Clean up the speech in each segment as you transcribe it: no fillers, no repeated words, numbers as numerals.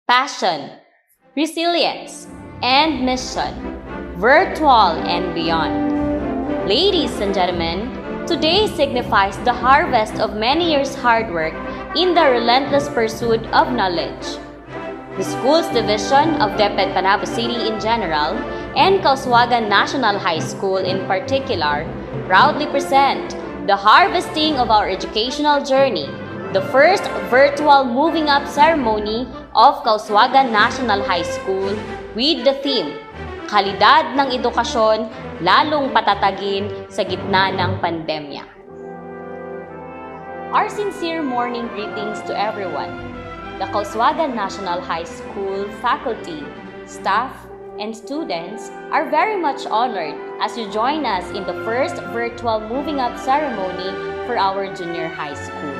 Passion, resilience, and mission, virtual and beyond. Ladies and gentlemen, today signifies the harvest of many years' hard work in the relentless pursuit of knowledge. The school's division of DepEd Panabo City in general and Kauswagan National High School in particular proudly present the harvesting of our educational journey, the first virtual moving up ceremony of Kauswagan National High School with the theme, Kalidad ng Edukasyon, lalong patatagin sa gitna ng pandemya. Our sincere morning greetings to everyone. The Kauswagan National High School faculty, staff, and students are very much honored as you join us in the first virtual moving up ceremony for our junior high school.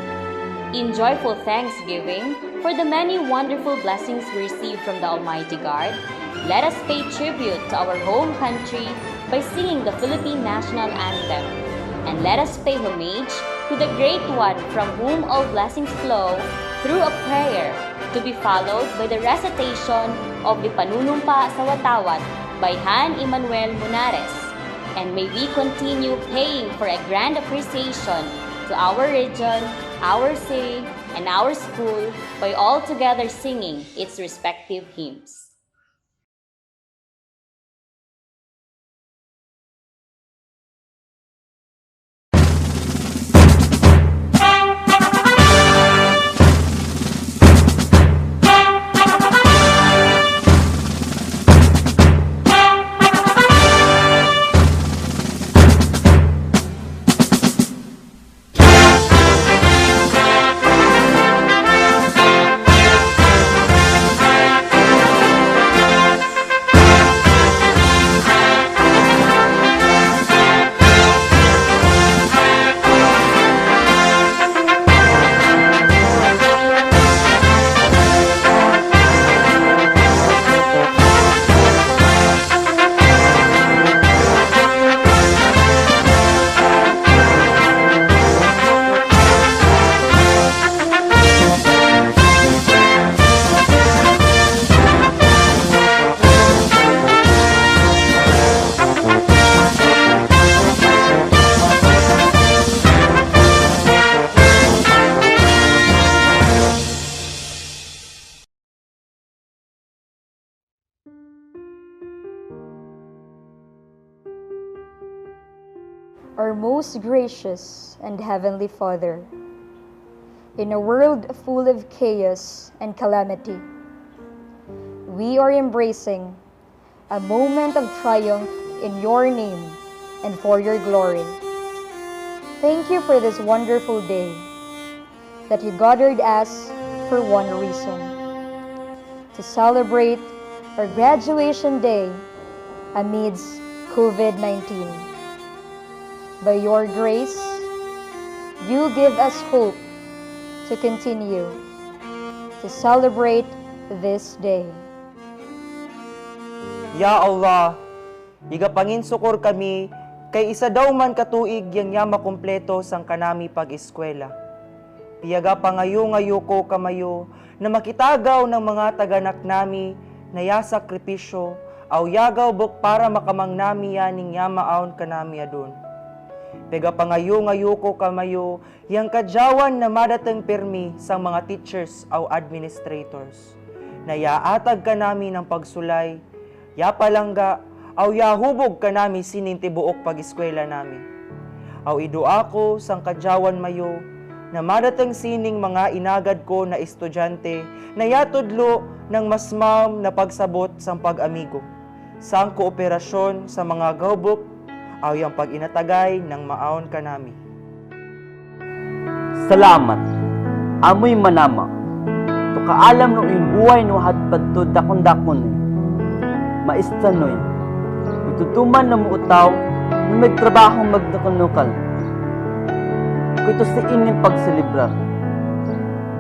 In joyful thanksgiving for the many wonderful blessings we received from the Almighty God, let us pay tribute to our home country by singing the Philippine National Anthem, and let us pay homage to the Great One from whom all blessings flow through a prayer to be followed by the recitation of the Panunumpa sa Watawat by Han Emmanuel Munares. And may we continue paying for a grand appreciation to our region, our city, and our school by all together singing its respective hymns. Our most gracious and heavenly Father, in a world full of chaos and calamity, we are embracing a moment of triumph in your name and for your glory. Thank you for this wonderful day that you gathered us for one reason, to celebrate our graduation day amidst COVID-19. By your grace, you give us hope to continue to celebrate this day. Ya Allah, igapanginsukor kami, kay isa daw man katuig yang makumpleto sang kanami pag-eskwela. Piyaga pangayo-ngayo ko kamayo, na makitagaw ng mga taganak nami na sakripisyo, aw yagaw buk para makamang nami yaning yamaon kanami adun. Pega pangayo ko kamayo, yang kadyawan na madateng permi sa mga teachers aw administrators. Na yaatag ka nami ng pagsulay, ya palangga, aw yahubog ka nami sinintibuok pag-eskwela nami. Aw idua ko sang kadyawan mayo, na madateng sining mga inagad ko na estudyante, na yatudlo ng masmam na pagsabot sang pag-amigo. Sang kooperasyon sa mga gawbok, aw yang pag-inatagay ng maon ka nami. Salamat, amoy manama. To kaalam no yung buhay no hadpad to dakon-dakon. Maistanoy, itutuman na muutaw na may trabaho magdakonukal. Ito sa inyong pagselebrar.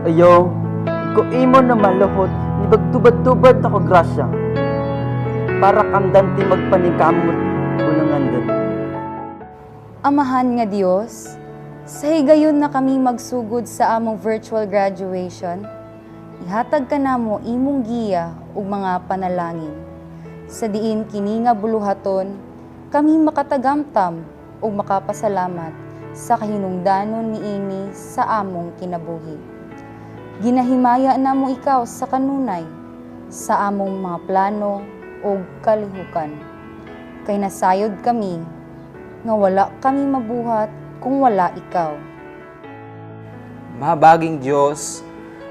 Ayo, ko imo na maluhot, ni bagtubad-tubad ako grasya. Para kandanti magpanikamot ulangan din. Amahan nga Diyos, sa higayon na kami magsugod sa among virtual graduation, ihatag ka namo imong giya ug mga panalangin. Sa diin kini nga buluhaton, kami makatagamtam ug makapasalamat sa kahinungdanon niini sa among kinabuhi. Ginahimaya namo ikaw sa kanunay, sa among mga plano ug kalihukan. Kay nasayod kami, nga wala kami mabuhat kung wala ikaw. Mahabaging Diyos,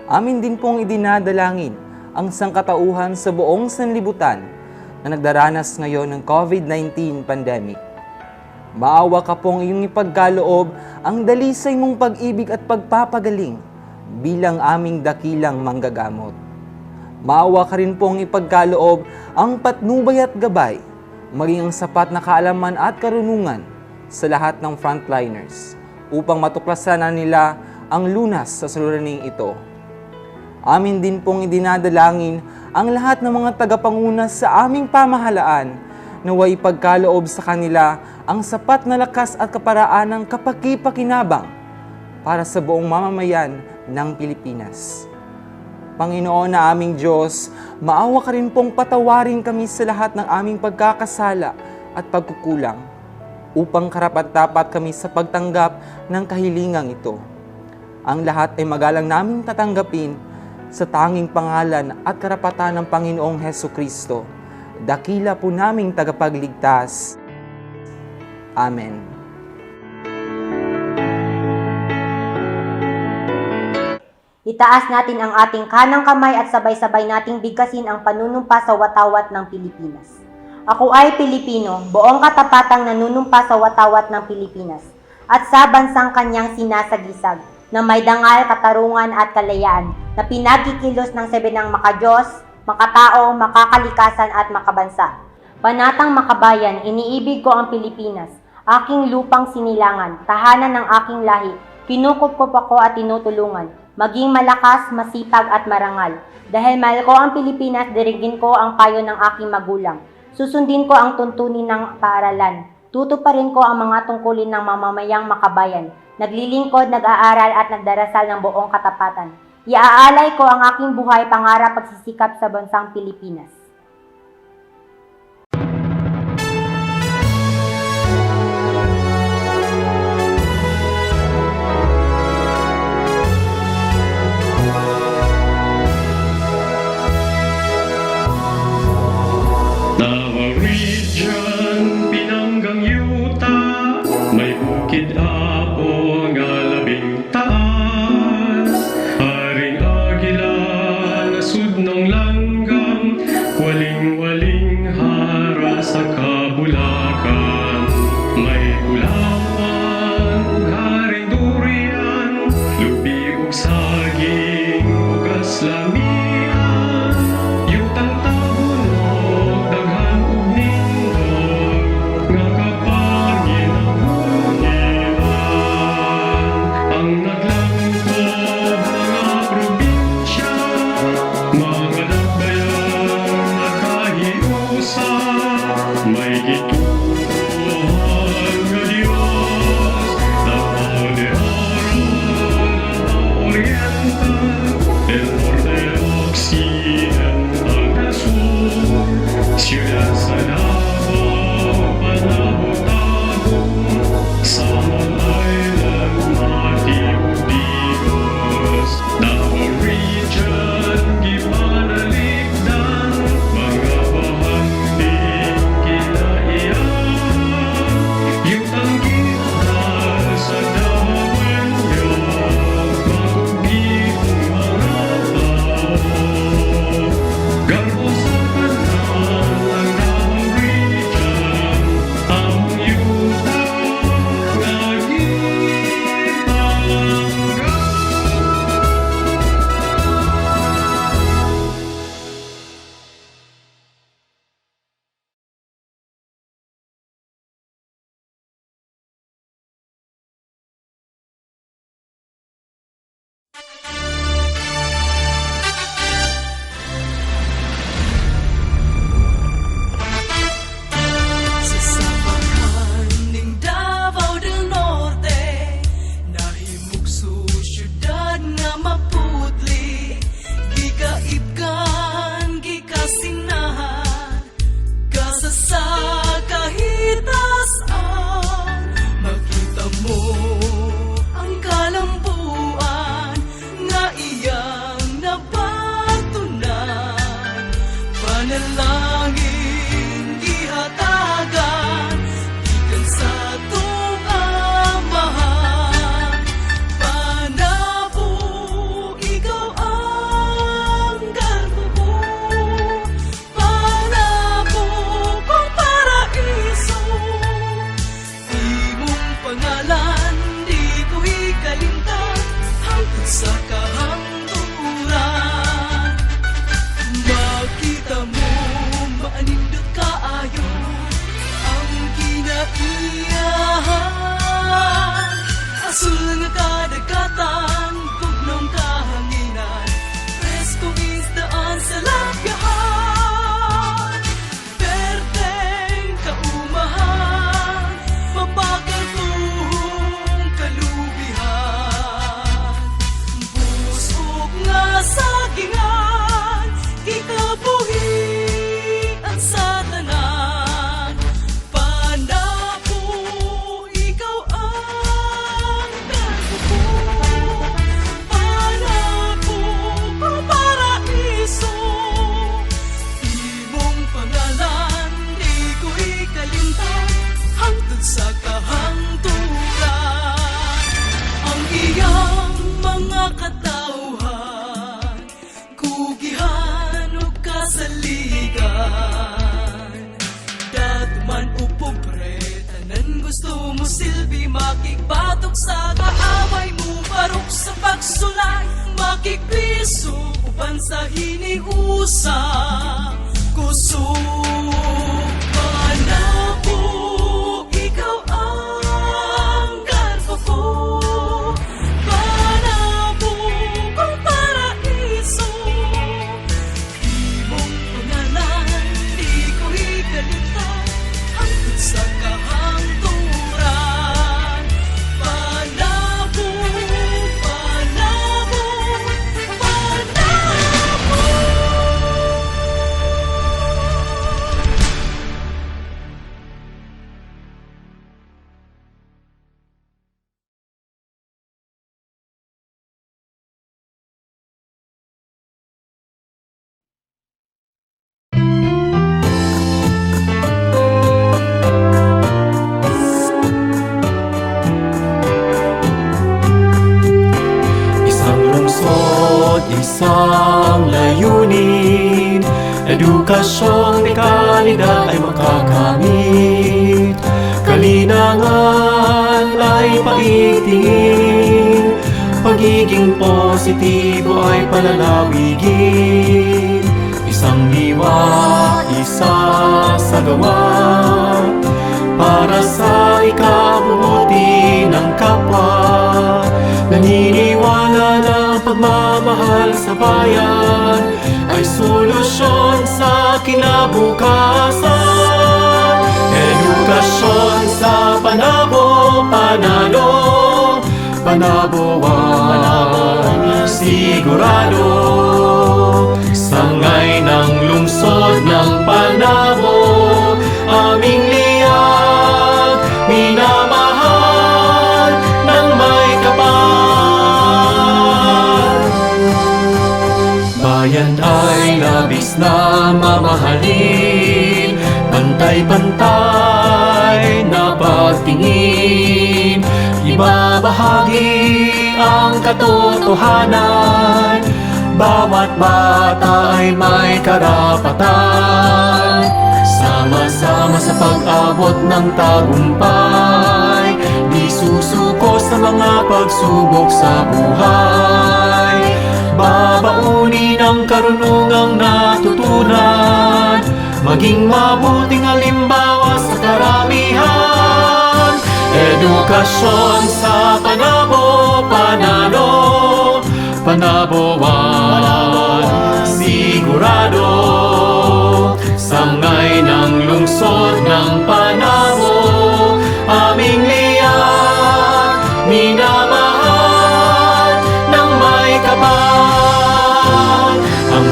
amin din pong idinadalangin ang sangkatauhan sa buong sanlibutan na nagdaranas ngayon ng COVID-19 pandemic. Maawa ka pong iyong ipagkaloob ang dalisay mong pag-ibig at pagpapagaling bilang aming dakilang manggagamot. Maawa ka rin pong ipagkaloob ang patnubay at gabay, maging ang sapat na kaalaman at karunungan sa lahat ng frontliners upang matuklasan na nila ang lunas sa suliraning ito. Amin din pong idinadalangin ang lahat ng mga tagapanguna sa aming pamahalaan naway ipagkaloob sa kanila ang sapat na lakas at kaparaan ng kapaki-pakinabang para sa buong mamamayan ng Pilipinas. Panginoon na aming Diyos, maawa ka rin pong patawarin kami sa lahat ng aming pagkakasala at pagkukulang upang karapat-dapat kami sa pagtanggap ng kahilingang ito. Ang lahat ay magalang naming tatanggapin sa tanging pangalan at karapatan ng Panginoong Hesukristo. Dakila po naming tagapagligtas. Amen. Itaas natin ang ating kanang kamay at sabay-sabay nating bigkasin ang panunumpa sa watawat ng Pilipinas. Ako ay Pilipino, buong katapatang nanunumpa sa watawat ng Pilipinas at sa bansang kanyang sinasagisag na may dangal, katarungan at kalayaan na pinagkikilos ng sabi ng makadiyos, makatao, makakalikasan at makabansa. Panatang makabayan, iniibig ko ang Pilipinas, aking lupang sinilangan, tahanan ng aking lahi, kinukupkup ako at tinutulungan, maging malakas, masipag at marangal. Dahil mahal ko ang Pilipinas, dirigin ko ang payo ng aking magulang. Susundin ko ang tuntunin ng paaralan. Tutuparin ko ang mga tungkulin ng mamamayang makabayan. Naglilingkod, nag-aaral at nagdarasal ng buong katapatan. Iaalay ko ang aking buhay, pangarap, pagsisikap sa bansang Pilipinas. Region, Pinanggang Yuta, may bukid apo nga labing taas. Haring Agila, nasud ng langgam, saligan. Datuman o pobre, tanan gusto mo silbi, makikbatok sa kaaway mo, barok sa pagsulay, makikbiso, uban sa hiniusa, kusog Panabo, ikaw ang garpo ko. Panabo, kung paraiso, imong pangalan, di ko higalitan, hangtod sa kahangturan. Panabo, Panabo, Panabo. Isang lungsod, isang layunin, edukasyong may kalidad ay makakamit. Kalinangan ay paigtingin, pagiging positibo ay palalawigin. Isang diwa, isa sa gawa, para sa ikabubuti ng kapwa. Naniniwala na pagmamahal sa bayan ay solusyon sa kinabukasan. Edukasyon sa Panabo, panalo, Panaboan, sigurado. Sangay ng lungsod ng Panabo, aming liyag, minamahal ng may kapal. Bayan ay labis na mamahalin, pantay-pantay na pagtingin, ibabahagi ang katotohanan, bawat bata ay may karapatan. Sama-sama sa pag-abot ng tagumpay, di susuko sa mga pagsubok sa buhay. Babaunin ang karunungang natutunan, maging mabuting halimbawa sa karamihan. Edukasyon sa Panabo, panalo, Panaboan, sigurado. Sangay ng lungsod ng Panabo, aming liyag, minamahal ng may kapal. Ang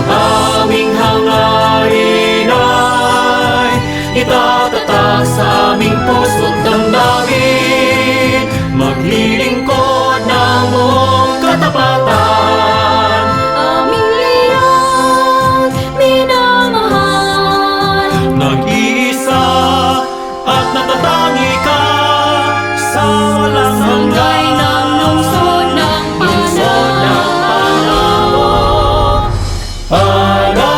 aming hangarin ay itatatag sa aming puso't damdamin, maglilingkod ng buong katapatan. Aming liyag, minamahal, Nag-iisa at natatangi ka sa walang sanggay ng lungsod ng Panabo. Panabo.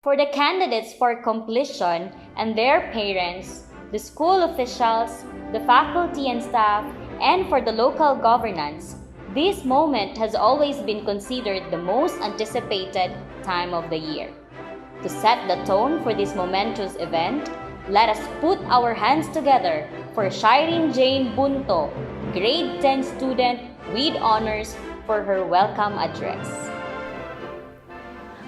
For the candidates for completion and their parents, the school officials, the faculty and staff, and for the local governance, this moment has always been considered the most anticipated time of the year. To set the tone for this momentous event, let us put our hands together for Shireen Jane Bunto, grade 10 student with honors, for her welcome address.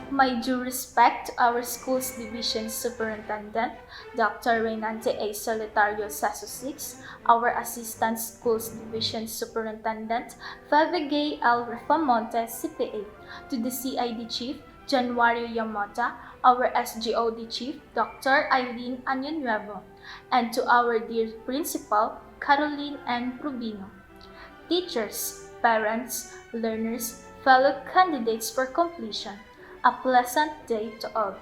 My due respect to our school's division superintendent, Dr. Reynante A. Solitario Sasusix, our assistant school's division superintendent, Fevegay L. Refamonte, CPA, to the CID chief, Januario Yamota, our SGOD chief, Dr. Eileen Anyunuevo, and to our dear principal, Caroline N. Rubino. Teachers, parents, learners, fellow candidates for completion, a pleasant day to all.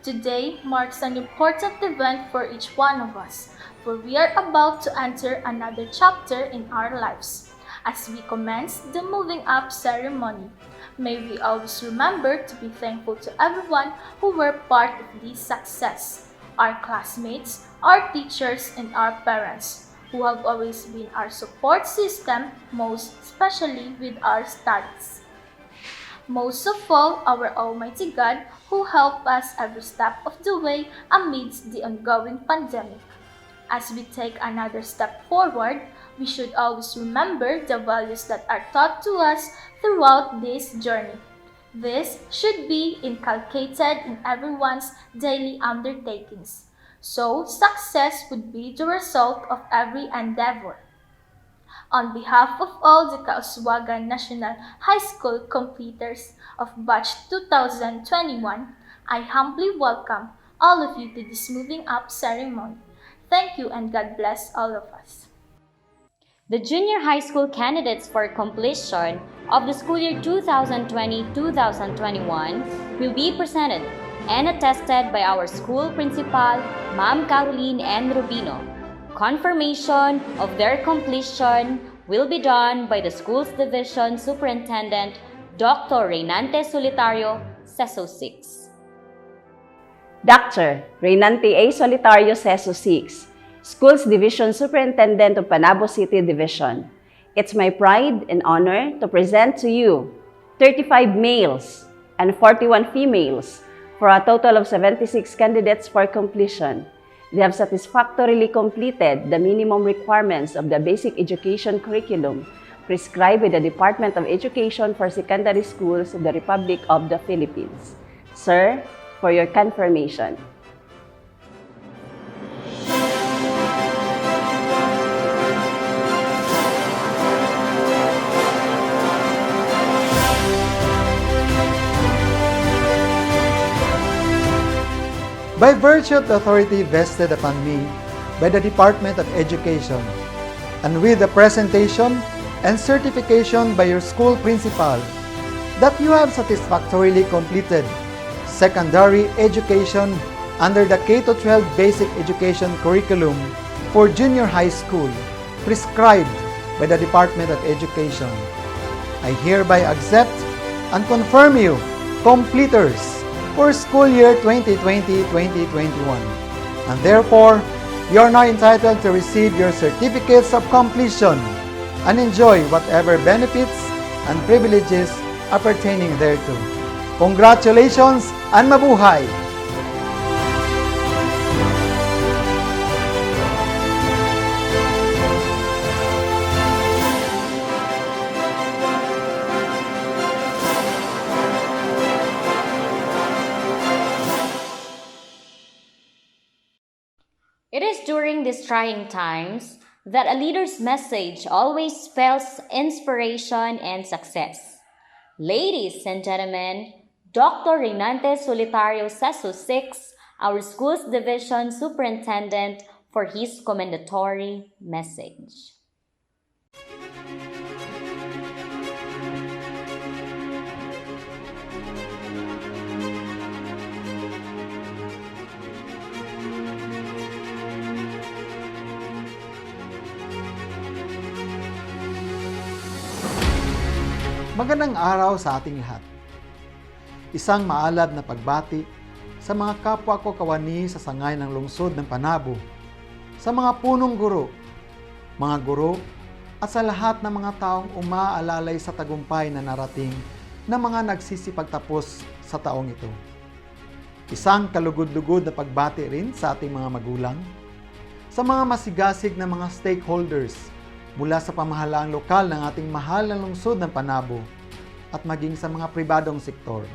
Today marks an important event for each one of us, for we are about to enter another chapter in our lives. As we commence the moving up ceremony, may we always remember to be thankful to everyone who were part of this success, our classmates, our teachers, and our parents, who have always been our support system, most especially with our studies. Most of all, our Almighty God, who helped us every step of the way amidst the ongoing pandemic. As we take another step forward, we should always remember the values that are taught to us throughout this journey. This should be inculcated in everyone's daily undertakings, so success would be the result of every endeavor. On behalf of all the Kauswagan National High School completers of Batch 2021, I humbly welcome all of you to this moving up ceremony. Thank you and God bless all of us. The junior high school candidates for completion of the school year 2020-2021 will be presented and attested by our school principal, Ma'am Caroline N. Rubino. Confirmation of their completion will be done by the school's division superintendent, Dr. Reynante Solitario, CESO 6. Dr. Reynante A. Solitario, CESO 6, Schools Division Superintendent of Panabo City Division. It's my pride and honor to present to you 35 males and 41 females for a total of 76 candidates for completion. They have satisfactorily completed the minimum requirements of the basic education curriculum prescribed by the Department of Education for Secondary Schools of the Republic of the Philippines. Sir, for your confirmation. By virtue of the authority vested upon me by the Department of Education, and with the presentation and certification by your school principal that you have satisfactorily completed secondary education under the K-12 Basic Education Curriculum for junior high school prescribed by the Department of Education, I hereby accept and confirm you completers for school year 2020-2021, and therefore, you are now entitled to receive your certificates of completion and enjoy whatever benefits and privileges appertaining thereto. Congratulations and mabuhay! It is during these trying times that a leader's message always spells inspiration and success. Ladies and gentlemen, Dr. Reynante Solitario, CESO 6, our school's division superintendent, for his commendatory message. Magandang araw sa ating lahat. Isang maalab na pagbati sa mga kapwa ko kawani sa sangay ng lungsod ng Panabo, sa mga punong guro, mga guro, at sa lahat ng mga taong umaalalay sa tagumpay na narating ng mga nagsisipagtapos sa taong ito. Isang kalugod-lugod na pagbati rin sa ating mga magulang, sa mga masigasig na mga stakeholders mula sa pamahalaang lokal ng ating mahal na lungsod ng Panabo at maging sa mga pribadong sektor.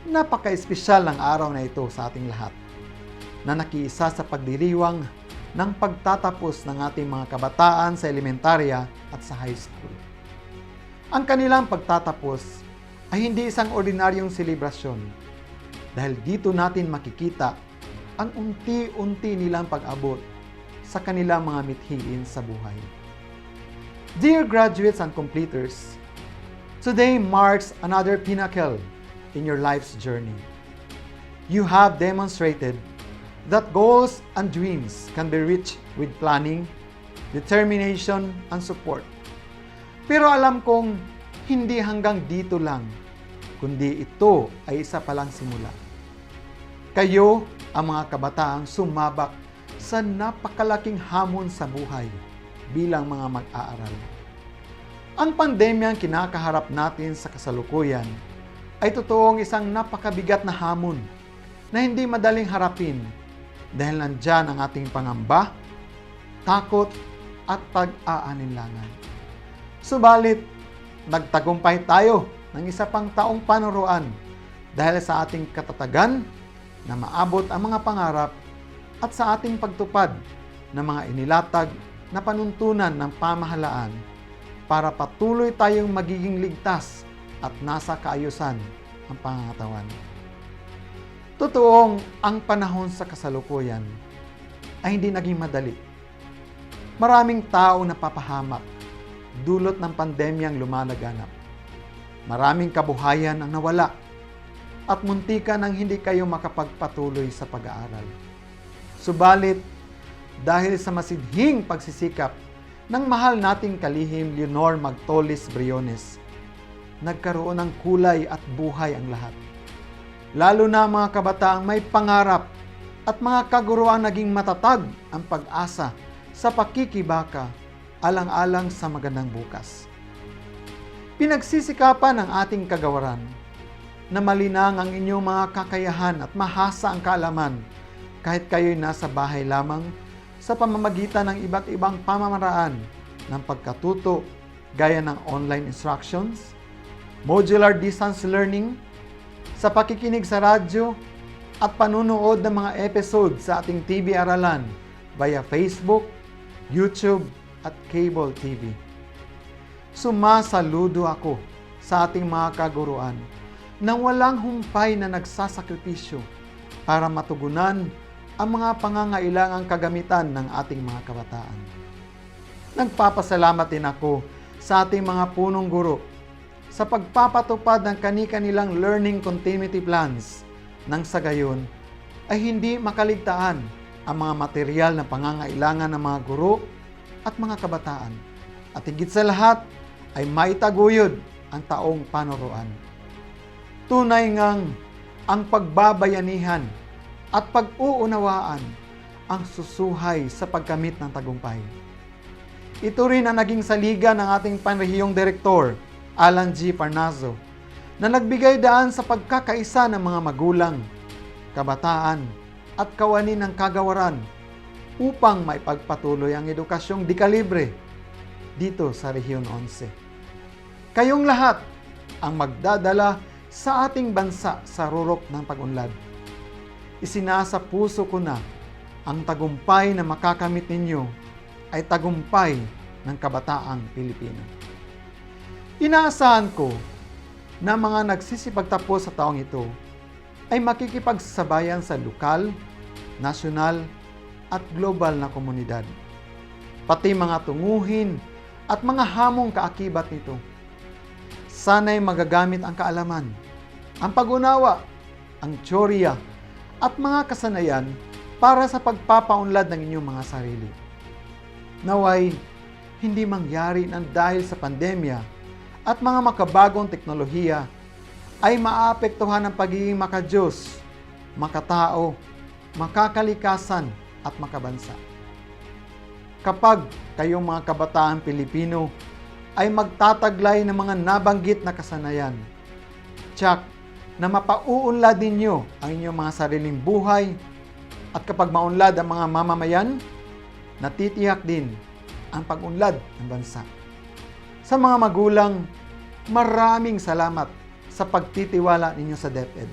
Napaka-espesyal ng araw na ito sa ating lahat na nakiisa sa pagdiriwang ng pagtatapos ng ating mga kabataan sa elementarya at sa high school. Ang kanilang pagtatapos ay hindi isang ordinaryong selebrasyon dahil dito natin makikita ang unti-unti nilang pag-abot sa kanilang mga mithiin sa buhay. Dear graduates and completers, today marks another pinnacle in your life's journey. you have demonstrated that goals and dreams can be reached with planning, determination, and support. Pero alam kong hindi hanggang dito lang, kundi ito ay isa palang simula. Kayo ang mga kabataang sumabak sa napakalaking hamon sa buhay bilang mga mag-aaral. Ang pandemyang kinakaharap natin sa kasalukuyan ay totoong isang napakabigat na hamon na hindi madaling harapin dahil nandyan ang ating pangamba, takot at pag-aalinlangan. Subalit, nagtagumpay tayo ng isa pang taong panuruan dahil sa ating katatagan na maabot ang mga pangarap at sa ating pagtupad ng mga inilatag na panuntunan ng pamahalaan para patuloy tayong magiging ligtas at nasa kaayusan ang pangangatawan. Totoong ang panahon sa kasalukuyan ay hindi naging madali. Maraming tao napapahamak dulot ng pandemyang lumalaganap. Maraming kabuhayan ang nawala at muntikan ang hindi kayo makapagpatuloy sa pag-aaral. Subalit, dahil sa masidhing pagsisikap ng mahal nating kalihim Leonor Magtolis Briones, nagkaroon ng kulay at buhay ang lahat. Lalo na mga kabataang may pangarap at mga kaguruan naging matatag ang pag-asa sa pakikibaka alang-alang sa magandang bukas. Pinagsisikapan ng ating kagawaran na malinang ang inyong mga kakayahan at mahasa ang kaalaman kahit kayo'y nasa bahay lamang sa pamamagitan ng iba't ibang pamamaraan ng pagkatuto gaya ng online instructions, modular distance learning, sa pakikinig sa radyo at panunood ng mga episode sa ating TV Aralan via Facebook, YouTube at cable TV. Sumasaludo ako sa ating mga kaguruan nang walang humpay na nagsasakripisyo para matugunan ang mga pangangailangang kagamitan ng ating mga kabataan. Nagpapasalamat din ako sa ating mga punong guro sa pagpapatupad ng kani-kanilang learning continuity plans nang sa gayon ay hindi makaligtaan ang mga material na pangangailangan ng mga guro at mga kabataan. At higit sa lahat ay maitaguyod ang taong panuruan. Tunay ngang ang pagbabayanihan at pag-uunawaan ang susuhay sa pagkamit ng tagumpay. Ito rin ang naging saliga ng ating panrehiyong direktor, Alan G. Parnaso, na nagbigay daan sa pagkakaisa ng mga magulang, kabataan at kawani ng kagawaran upang maipagpatuloy ang edukasyong dekalibre dito sa Rehiyon 11. Kayong lahat ang magdadala sa ating bansa sa rurok ng pag-unlad. Isinasa puso ko na ang tagumpay na makakamit ninyo ay tagumpay ng kabataang Pilipino. Inaasahan ko na mga nagsisipagtapos sa taong ito ay makikipagsabayan sa lokal, nasyonal at global na komunidad. Pati mga tunguhin at mga hamong kaakibat nito. Sana'y magagamit ang kaalaman, ang pag-unawa, ang teorya at mga kasanayan para sa pagpapaunlad ng inyong mga sarili. Naway, hindi mangyari nang dahil sa pandemya at mga makabagong teknolohiya ay maapektuhan ang pagiging makadiyos, makatao, makakalikasan at makabansa. Kapag kayong mga kabataang Pilipino ay magtataglay ng mga nabanggit na kasanayan, tiyak na mapauunlad ninyo ang inyong mga sariling buhay at kapag maunlad ang mga mamamayan, natitiyak din ang pag-unlad ng bansa. Sa mga magulang, maraming salamat sa pagtitiwala ninyo sa DepEd.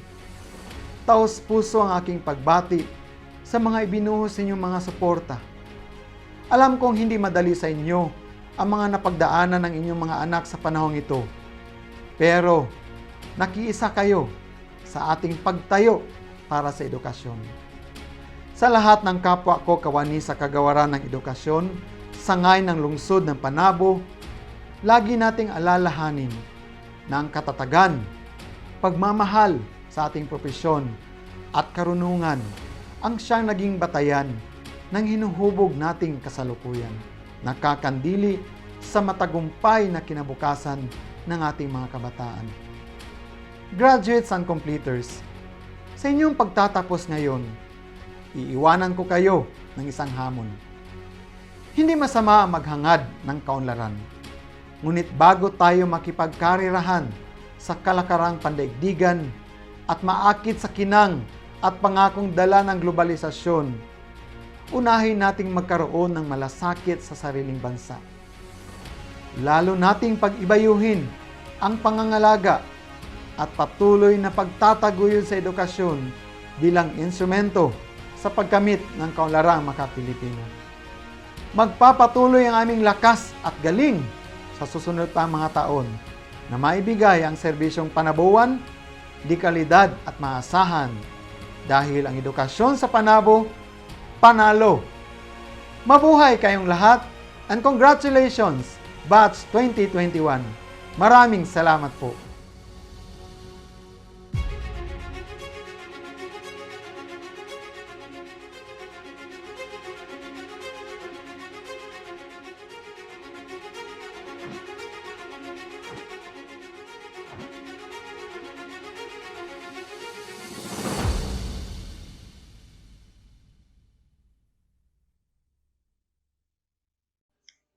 Taos puso ang aking pagbati sa mga ibinuhos ninyong mga suporta. Alam kong hindi madali sa inyo ang mga napagdaanan ng inyong mga anak sa panahong ito. Pero nakiisa kayo sa ating pagtayo para sa edukasyon. Sa lahat ng kapwa ko kawani sa kagawaran ng edukasyon, sangay ng lungsod ng Panabo, lagi nating alalahanin na ang katatagan, pagmamahal sa ating propesyon at karunungan ang siyang naging batayan ng hinuhubog nating kasalukuyan, nakakandili sa matagumpay na kinabukasan ng ating mga kabataan. Graduates and completers, sa inyong pagtatapos ngayon, iiwanan ko kayo ng isang hamon. Hindi masama maghangad ng kaunlaran, ngunit bago tayo makipagkarirahan sa kalakarang pandaigdigan at maakit sa kinang at pangakong dala ng globalisasyon, unahin nating magkaroon ng malasakit sa sariling bansa. Lalo nating pag-ibayuhin ang pangangalaga at patuloy na pagtataguyod sa edukasyon bilang instrumento sa pagkamit ng kaunlarang maka-Pilipino. Magpapatuloy ang aming lakas at galing sa susunod pang mga taon na maibigay ang serbisyong panabuan, di kalidad at maasahan dahil ang edukasyon sa Panabo, panalo. Mabuhay kayong lahat and congratulations, Batch 2021. Maraming salamat po.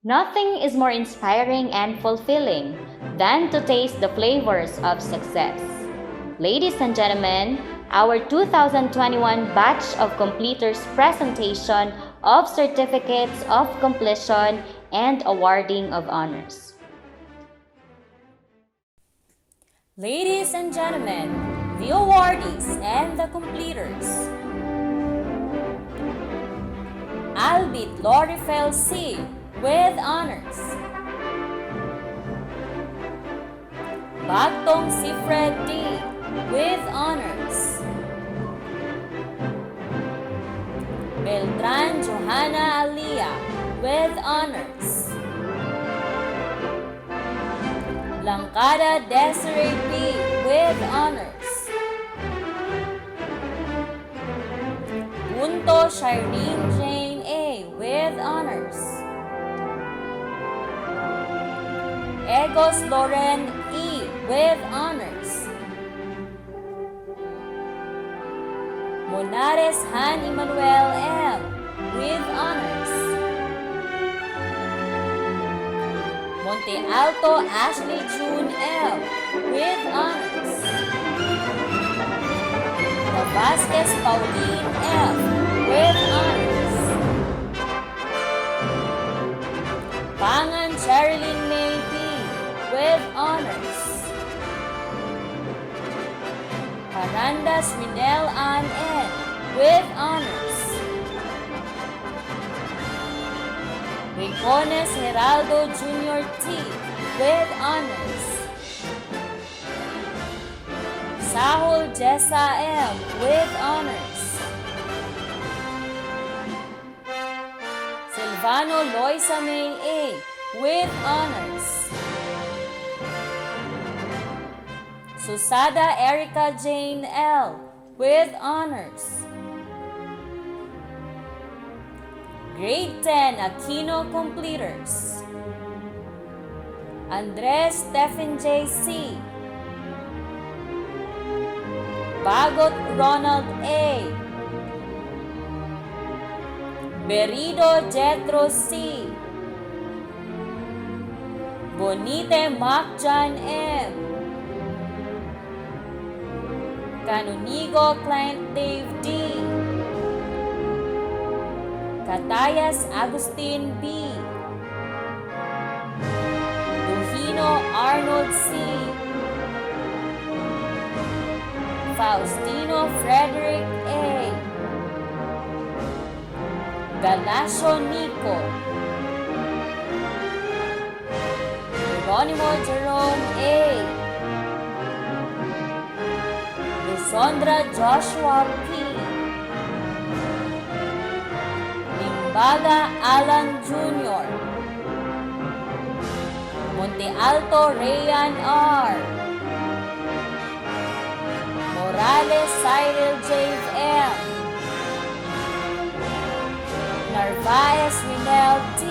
Nothing is more inspiring and fulfilling than to taste the flavors of success. Ladies and gentlemen, our 2021 batch of completers presentation of certificates of completion and awarding of honors. Ladies and gentlemen, the awardees and the completers. Albit Lorifel C. with honors. Bagtong Sifred D. with honors. Beltran Johanna Alia with honors. Blancada Desiree B. with honors. Punto Shireen Jane A. with honors. Egos Loren E. with honors. Monares Han Emmanuel M. with honors. Monte Alto Ashley June L. with honors. Vasquez Pauline F. with honors. Pangan Sherilyn May B. with honors. Hernandez Minel Ann N. with honors. Rincones Geraldo Jr. T. with honors. Sahol Jessa M. with honors. Silvano Loisa May A. with honors. Susada Erica Jane L. with honors. Grade 10 Aquino Completers. Andres Stephen J. C. Bagot Ronald A. Berido Jetro C. Bonite Macjan M. Canonigo Client Dave D. Catayas Agustin B. Duhino Arnold C. Faustino Frederick A. Galasio Nico. Geronimo Jerome A. Luzondra Joshua P. Limbaga Alan Jr. Monte Alto Rayan R. Morales Cyril Jave M. Narvaez Rinel T.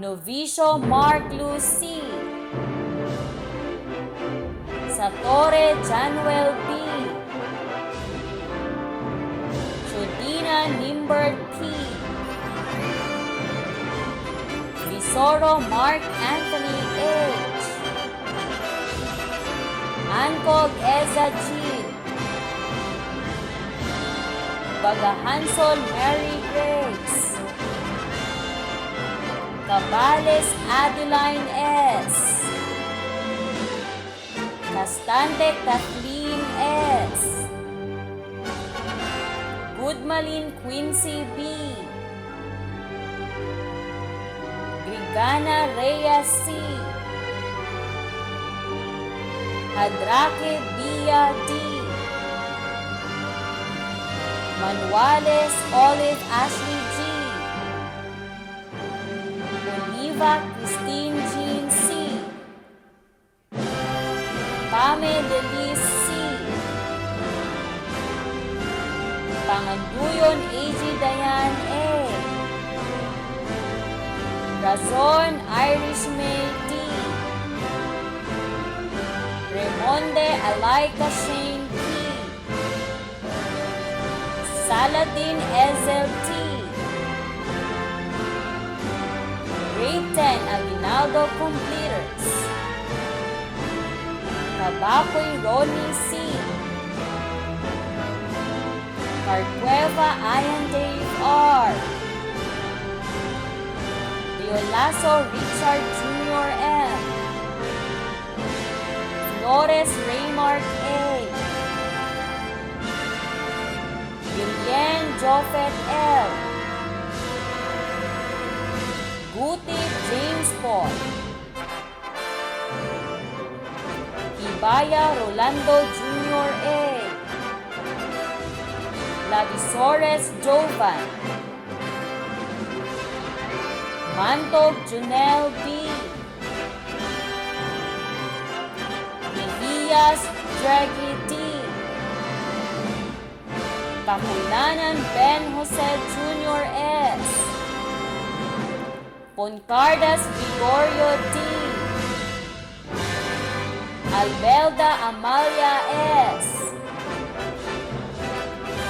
Novicio Mark Lucy. Satore Januel B. Chodina Nimbert P. Visoro Mark Anthony H. Ancog Eza G. Bagahansol Mary Grace. Cabales Adeline S. Castante Kathleen S. Goodmalin Quincy B. Grigana Reyes C. Hadrake Bia D. Manuales Olive Ashley G. Oliva Christine Jean C. Pame Delis C. Panganduyon A.G. Dayan A. Razon Irish May D. Remonde Alaika Shane P. Saladin Ezel T. Grade 10 Aguinaldo Completers. Tabacoy Ronnie C. Carcueva Ian Dave R. Diolaso Richard Jr. M. Flores Raymark A. Guillen Joffet L. Guti James Paul. Ibaya Rolando Jr. A. Lavisores Jovan. Mantog Junel B. Mejias Draghi D. Kapulanan Ben Jose Jr. S. Poncardas Gregorio D. Albelda Amalia S.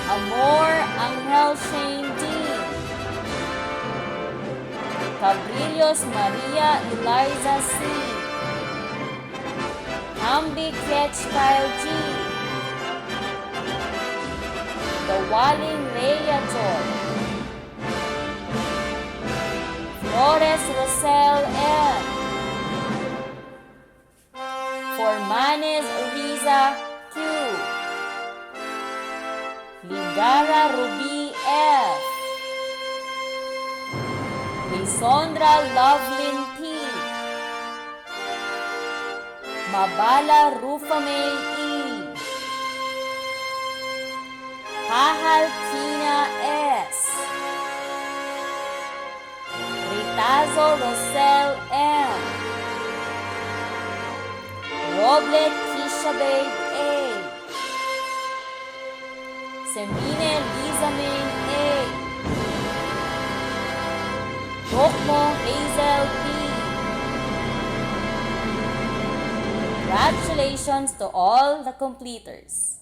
Amor Angel Shane D. Cabrillos Maria Eliza C. Hambi Ketch Kyle G. Dawaling Rhea Joy. Flores Rosel M. Formanes Riza Q. Ligara Ruby F. Lisondra Lovelyn P. Mabala Rufamay E. Pahal Tina S. Ritazo Rosel M. Roblet Kishabay A. Semine Liza Main A. Tokmo Hazel P. Congratulations to all the completers.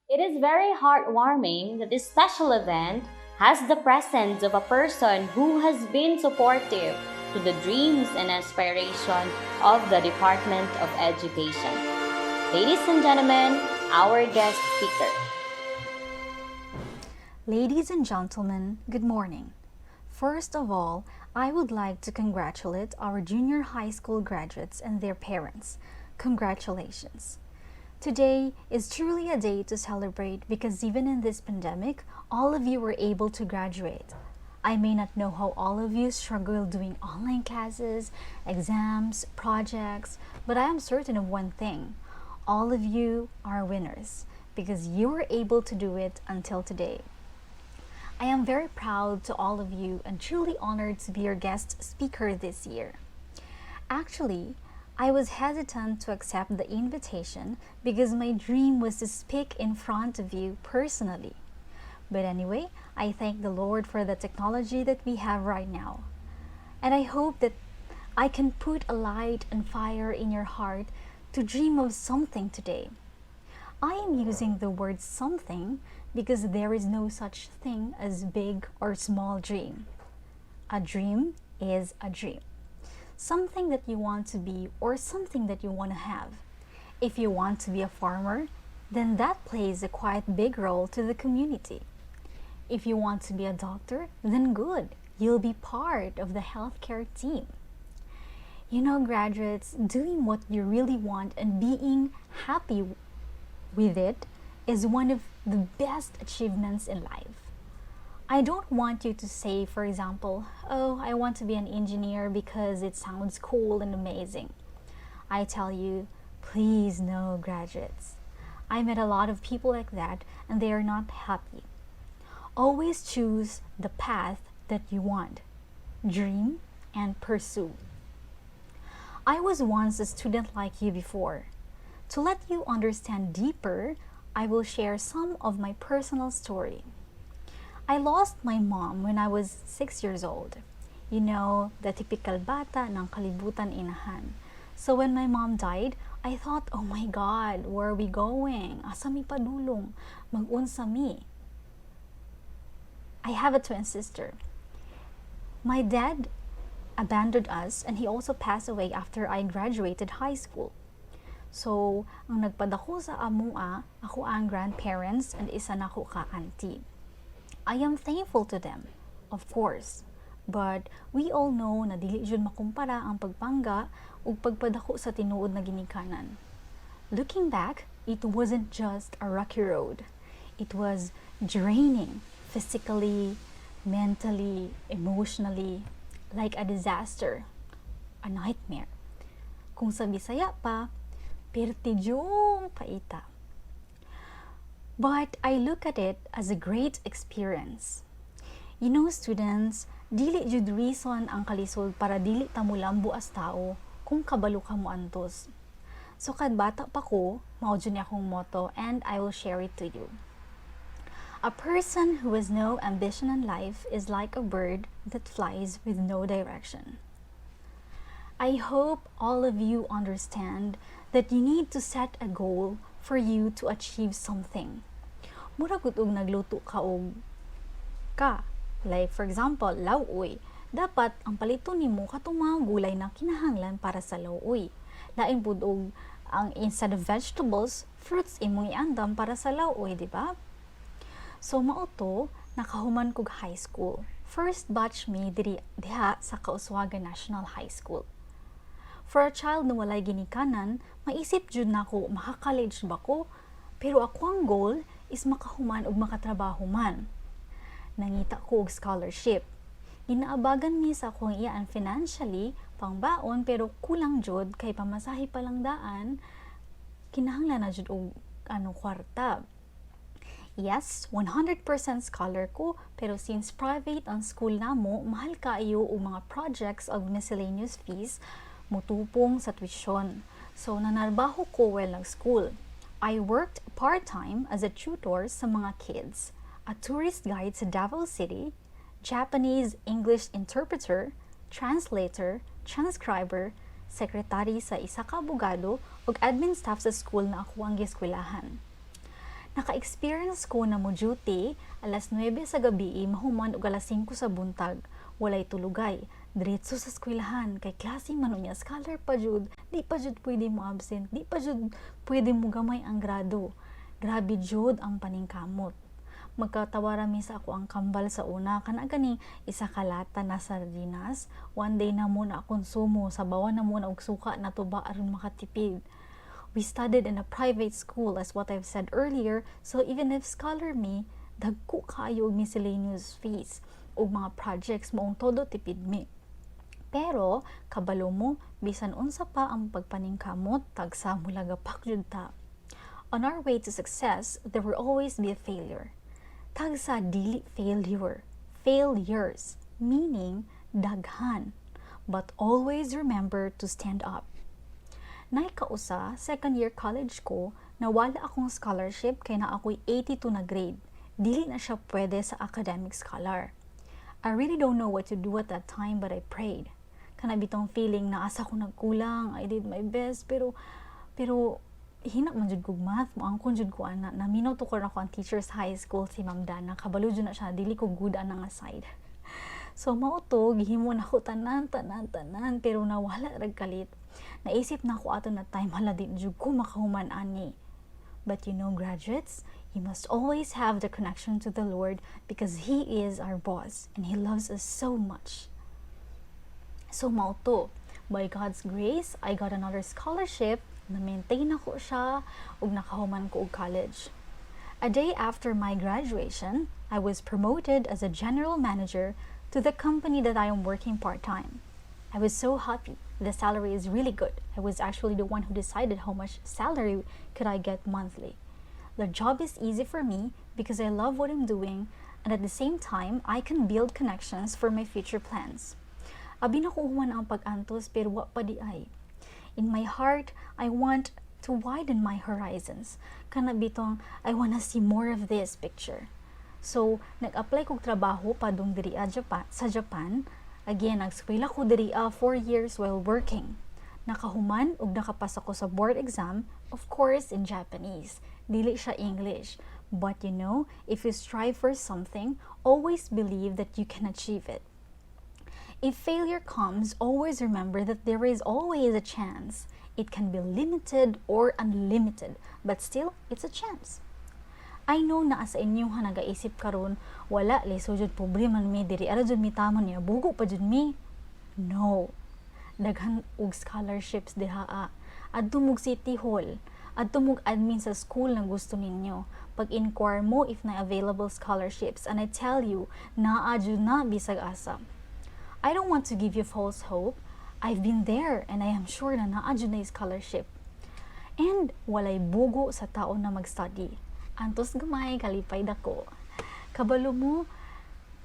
It is very heartwarming that this special event has the presence of a person who has been supportive to the dreams and aspiration of the Department of Education. Ladies and gentlemen, our guest speaker. Ladies and gentlemen, good morning. First of all, I would like to congratulate our junior high school graduates and their parents. Congratulations. Today is truly a day to celebrate because even in this pandemic, all of you were able to graduate. I may not know how all of you struggle doing online classes, exams, projects, but I am certain of one thing. All of you are winners because you were able to do it until today. I am very proud to all of you and truly honored to be your guest speaker this year. Actually, I was hesitant to accept the invitation because my dream was to speak in front of you personally. But anyway, I thank the Lord for the technology that we have right now. And I hope that I can put a light and fire in your heart to dream of something today. I am using the word something because there is no such thing as big or small dream. A dream is a dream. Something that you want to be or something that you want to have. If you want to be a farmer, then that plays a quite big role to the community. If you want to be a doctor, then good, you'll be part of the healthcare team. You know, graduates, doing what you really want and being happy with it is one of the best achievements in life. I don't want you to say, for example, oh, I want to be an engineer because it sounds cool and amazing. I tell you, please no, graduates. I met a lot of people like that and they are not happy. Always choose the path that you want. Dream and pursue. I was once a student like you before. To let you understand deeper, I will share some of my personal story. I lost my mom when I was 6 years old. You know, the typical bata ng kalibutan inahan. So when my mom died, I thought, oh my God, where are we going? Asa mi padulong? Mag-unsa mi? I have a twin sister. My dad abandoned us and he also passed away after I graduated high school. So, ang nagpadako sa amua, ako ang grandparents and isa na ko ka auntie. I am thankful to them, of course. But we all know na dili jud makumpara ang pagpangga ug pagpadako sa tinuod na ginikanan. Looking back, it wasn't just a rocky road. It was draining physically, mentally, emotionally, like a disaster, a nightmare. Kung sa Bisaya pa, pertidyong paita. But I look at it as a great experience. You know, students, dili jud reason ang kalisod para dili ta mulambo as tao kung kabalo ka mo antos. So kad bata pa ko, mao jud ni akong motto and I will share it to you. A person who has no ambition in life is like a bird that flies with no direction. I hope all of you understand that you need to set a goal for you to achieve something. Mura gud og nagluto ka og like for example, lauoy. Dapat ang palito nimo katong mga gulay na kinahanglan para sa lauoy. Lain pud og ang instead of vegetables, fruits imong iandam para sa lauoy, di ba? So mao to, nakahuman kog high school. First batch me diha sa Kauswagan National High School. For a child na walay ginikanan, maisip jud nako maka-college ba ko, pero ako ang goal is makahuman ug makatrabaho man. Nangita ko og scholarship. Ginaabagan mi sa akong iyaan financially pangbaon pero kulang jud kay pamasahe pa lang daan, kinahanglan na jud og kwarta. Yes, 100% scholar ko, pero since private ang school namo, mahal kaayo og mga projects of miscellaneous fees, mutupong sa tuition. So, nanarbaho ko while nag-school. I worked part-time as a tutor sa mga kids, a tourist guide sa Davao City, Japanese-English interpreter, translator, transcriber, secretary sa isa ka abogado, ug admin staff sa school na ako ang giskwelahan. Naka-experience ko na mo duty, alas 9 sa gabi, mahuman ug alas 5 sa buntag. Walay tulugay, diretso sa eskwelahan, kay klase man unya scholar pa jud, di pa jud pwede mo absent, di pa jud pwede mo gamay ang grado. Grabe jud ang paningkamot. Magkatawara mi sa ako ang kambal sa una, kana ganing isa ka lata na sardinas, one day na mo na konsumo, sabawan na mo na og suka na tuba aron makatipid. We studied in a private school as what I've said earlier, so even if scholar me, dagko kayo og miscellaneous fees o mga projects moong todo tipid mi. Pero, kabalo mo, bisan unsa pa ang pagpaningkamot, tagsa mula gapak jud ta. On our way to success, there will always be a failure. Tagsa dili failure, failures, meaning daghan. But always remember to stand up. Naikausa, second year college ko, nawala akong scholarship kay na ako'y 82 na grade. Dili na siya pwede sa academic scholar. I really don't know what to do at that time, but I prayed. Kanabitong feeling na asa ko nagkulang, I did my best, pero hina man jud kog math, mo angkon jud ko ana. Naminaw to ko na ko ang teacher's high school si Ma'am Dana. Kabalo jud na siya, dili ko good ana nga side. So mao to, gihimo na ko tanan, pero nawala rag kalit. Naisip na ko ato na time, hala din jud ko makahuman ani. But you know, graduates, you must always have the connection to the Lord because He is our boss and He loves us so much. So mao to, by God's grace, I got another scholarship, na-maintain ako siya, ug nakahuman ko og college. A day after my graduation, I was promoted as a general manager to the company that I am working part-time. I was so happy. The salary is really good. I was actually the one who decided how much salary could I get monthly. The job is easy for me because I love what I'm doing, and at the same time, I can build connections for my future plans. Abi na ko human ang pag-antos pero wa pa di ay. In my heart, I want to widen my horizons. Kana bitong, I wanna see more of this picture. So, nag-apply kog trabaho padung diri sa Japan. Again, nagskwela ko diri 4 years while working. Nakahuman ug nakapasa ko sa board exam, of course in Japanese. Dili siya English. But you know, if you strive for something, always believe that you can achieve it. If failure comes, always remember that there is always a chance. It can be limited or unlimited, but still, it's a chance. I know na sa inyo ha nagaisip karon, wala leso jud problema mi diri ara jud mi tamon niya bugo pa jud mi. No. Daghan og scholarships diha. Adto mog City Hall, adto mog admin sa school na gusto ninyo. Pag-inquire mo if na available scholarships, and I tell you, naa jud na bisag asa. I don't want to give you false hope. I've been there and I am sure na naa jud na scholarship. And walay bugo sa tao na mag-study. Antos gamay, kalipay dako. Kabalo mo,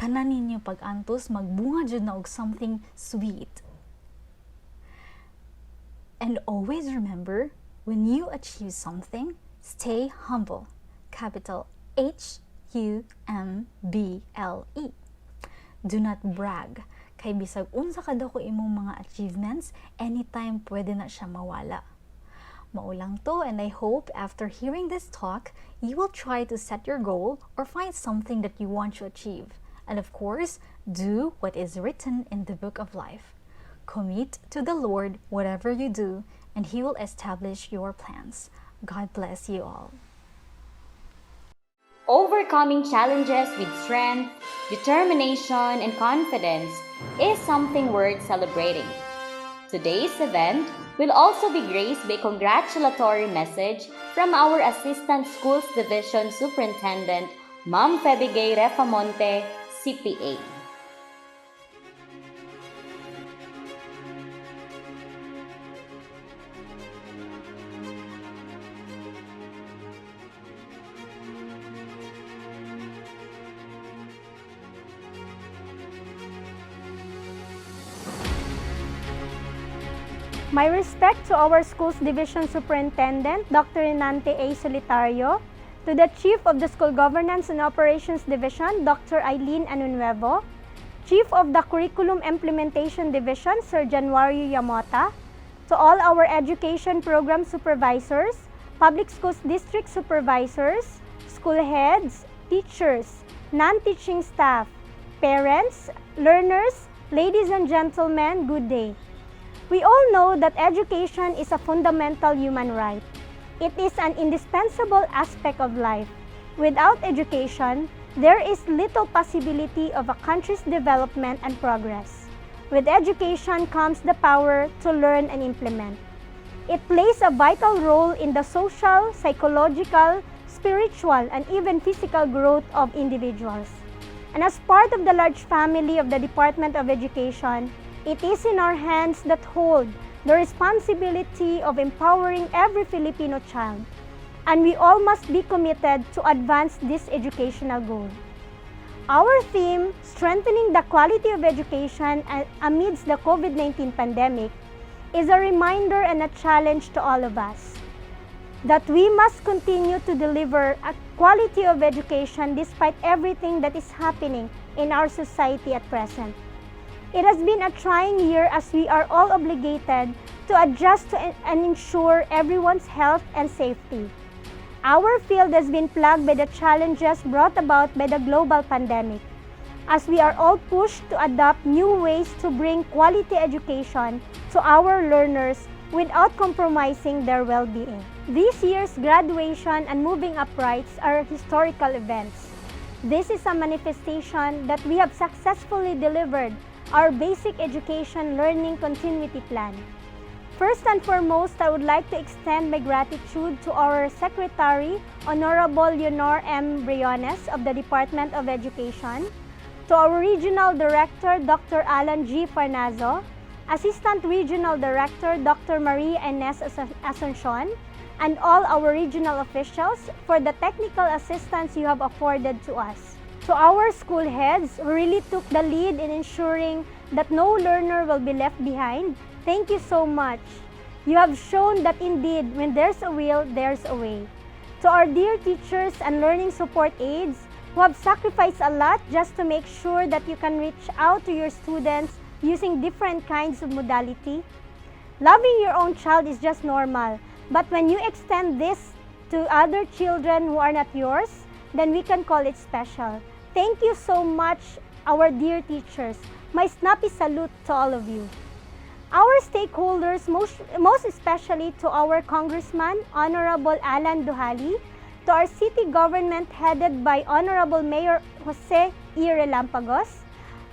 tanan ninyo pag-antos, magbunga jud na og something sweet. And always remember, when you achieve something, stay humble. Capital H-U-M-B-L-E. Do not brag. Kay bisag unsa kada ko imong mga achievements, anytime pwede na siya mawala. Maulang to, and I hope after hearing this talk, you will try to set your goal or find something that you want to achieve. And of course, do what is written in the book of life. Commit to the Lord whatever you do, and He will establish your plans. God bless you all. Overcoming challenges with strength, determination, and confidence is something worth celebrating. Today's event will also be graced by a congratulatory message from our Assistant Schools Division Superintendent, Ma'am Febigay Refamonte, CPA. My respect to our Schools Division Superintendent, Dr. Renante A. Solitario, to the Chief of the School Governance and Operations Division, Dr. Eileen Anunuevo, Chief of the Curriculum Implementation Division, Sir Januario Yamota, to all our Education Program Supervisors, Public Schools District Supervisors, school heads, teachers, non-teaching staff, parents, learners, ladies and gentlemen, good day. We all know that education is a fundamental human right. It is an indispensable aspect of life. Without education, there is little possibility of a country's development and progress. With education comes the power to learn and implement. It plays a vital role in the social, psychological, spiritual, and even physical growth of individuals. And as part of the large family of the Department of Education, it is in our hands that hold the responsibility of empowering every Filipino child, and we all must be committed to advance this educational goal. Our theme, Strengthening the Quality of Education Amidst the COVID-19 Pandemic, is a reminder and a challenge to all of us that we must continue to deliver a quality of education despite everything that is happening in our society at present. It has been a trying year as we are all obligated to adjust to and ensure everyone's health and safety. Our field has been plagued by the challenges brought about by the global pandemic, as we are all pushed to adopt new ways to bring quality education to our learners without compromising their well-being. This year's graduation and moving up rites are historical events. This is a manifestation that we have successfully delivered our basic education learning continuity plan. First and foremost, I would like to extend my gratitude to our Secretary, Honorable Leonor M. Briones of the Department of Education, to our Regional Director, Dr. Alan G. Farnazo, Assistant Regional Director, Dr. Maria Ines Asuncion, and all our regional officials for the technical assistance you have afforded to us. To our school heads who really took the lead in ensuring that no learner will be left behind, thank you so much. You have shown that indeed, when there's a will, there's a way. To our dear teachers and learning support aides who have sacrificed a lot just to make sure that you can reach out to your students using different kinds of modality. Loving your own child is just normal, but when you extend this to other children who are not yours, then we can call it special. Thank you so much, our dear teachers. My snappy salute to all of you. Our stakeholders, most especially to our Congressman, Honorable Alan Duhali, to our city government headed by Honorable Mayor Jose E. Relampagos,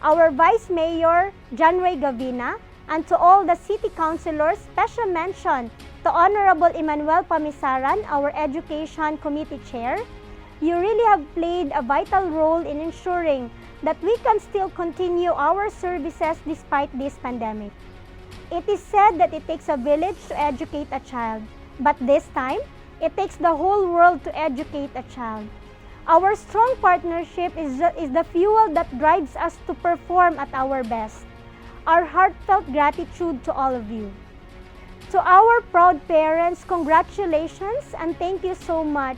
our Vice Mayor, John Ray Gavina, and to all the city councilors, special mention to Honorable Emmanuel Pamisaran, our Education Committee Chair. You really have played a vital role in ensuring that we can still continue our services despite this pandemic. It is said that it takes a village to educate a child, but this time, it takes the whole world to educate a child. Our strong partnership is the fuel that drives us to perform at our best. Our heartfelt gratitude to all of you. To our proud parents, congratulations and thank you so much.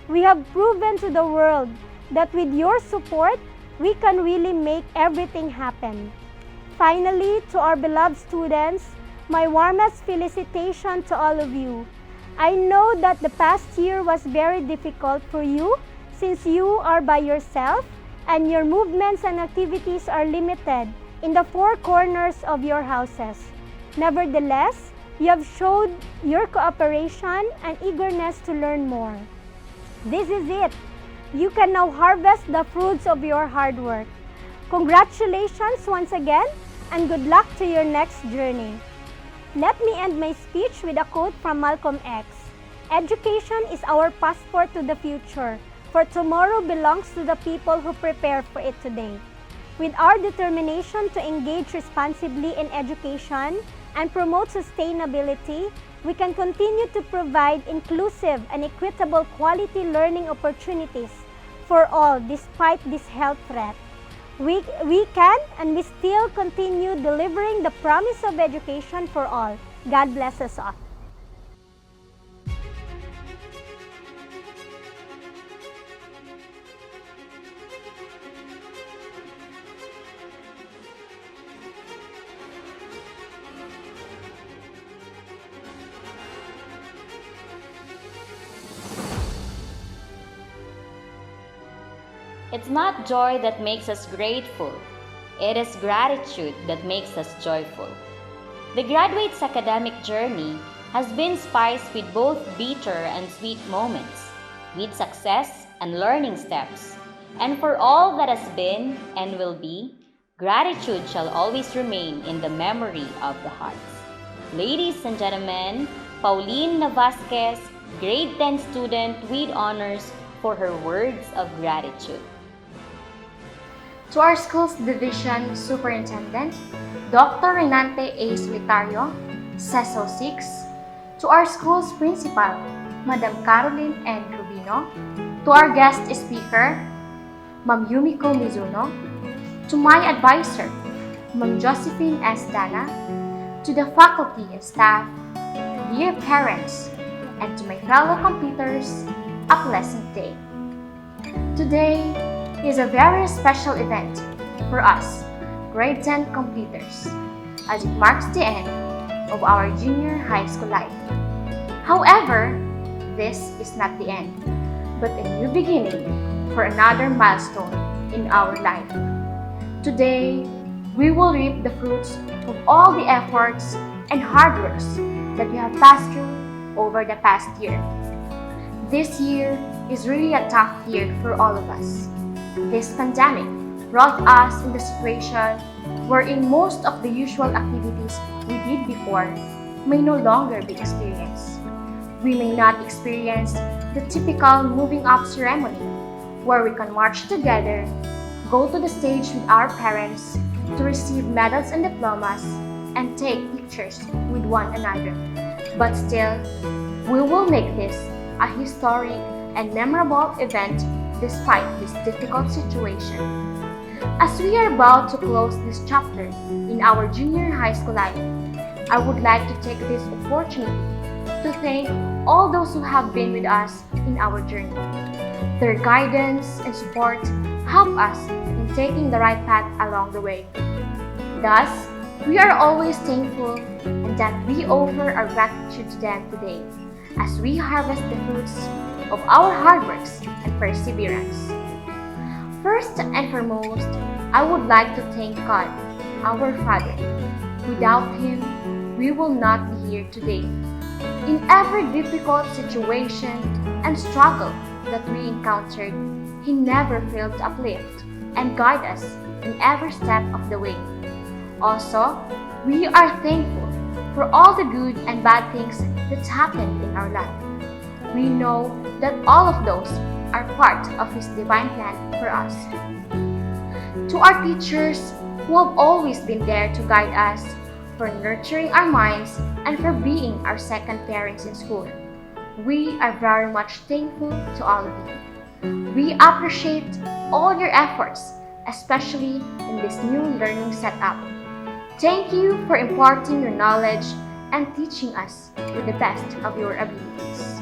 We have proven to the world that with your support, we can really make everything happen. Finally, to our beloved students, my warmest felicitation to all of you. I know that the past year was very difficult for you since you are by yourself and your movements and activities are limited in the four corners of your houses. Nevertheless, you have showed your cooperation and eagerness to learn more. This is it. You can now harvest the fruits of your hard work. Congratulations once again and good luck to your next journey. Let me end my speech with a quote from Malcolm X. Education is our passport to the future, for tomorrow belongs to the people who prepare for it today. With our determination to engage responsibly in education and promote sustainability, we can continue to provide inclusive and equitable quality learning opportunities for all despite this health threat. We can and we still continue delivering the promise of education for all. God bless us all. It's not joy that makes us grateful. It is gratitude that makes us joyful. The graduate's academic journey has been spiced with both bitter and sweet moments, with success and learning steps. And for all that has been and will be, gratitude shall always remain in the memory of the hearts. Ladies and gentlemen, Pauline Navasquez, grade 10 student with honors, for her words of gratitude. To our school's division superintendent, Dr. Renante A. Solitario, CESO 6, to our school's principal, Madam Caroline N. Rubino, to our guest speaker, Ma'am Yumiko Mizuno, to my advisor, Ma'am Josephine S. Dana, to the faculty and staff, dear parents, and to my fellow completers, a pleasant day. Today is a very special event for us, grade 10 completers, as it marks the end of our junior high school life. However, this is not the end, but a new beginning for another milestone in our life. Today, we will reap the fruits of all the efforts and hard works that we have passed through over the past year. This year is really a tough year for all of us. This pandemic brought us in the situation wherein most of the usual activities we did before may no longer be experienced. We may not experience the typical moving up ceremony where we can march together, go to the stage with our parents to receive medals and diplomas, and take pictures with one another. But still, we will make this a historic and memorable event despite this difficult situation. As we are about to close this chapter in our junior high school life, I would like to take this opportunity to thank all those who have been with us in our journey. Their guidance and support help us in taking the right path along the way. Thus, we are always thankful and that we offer our gratitude to them today as we harvest the fruits of our hard works and perseverance. First and foremost, I would like to thank God, our Father. Without Him, we will not be here today. In every difficult situation and struggle that we encountered, He never failed to uplift and guide us in every step of the way. Also, we are thankful for all the good and bad things that happened in our life. We know that all of those are part of His divine plan for us. To our teachers who have always been there to guide us, for nurturing our minds, and for being our second parents in school, we are very much thankful to all of you. We appreciate all your efforts, especially in this new learning setup. Thank you for imparting your knowledge and teaching us to the best of your abilities.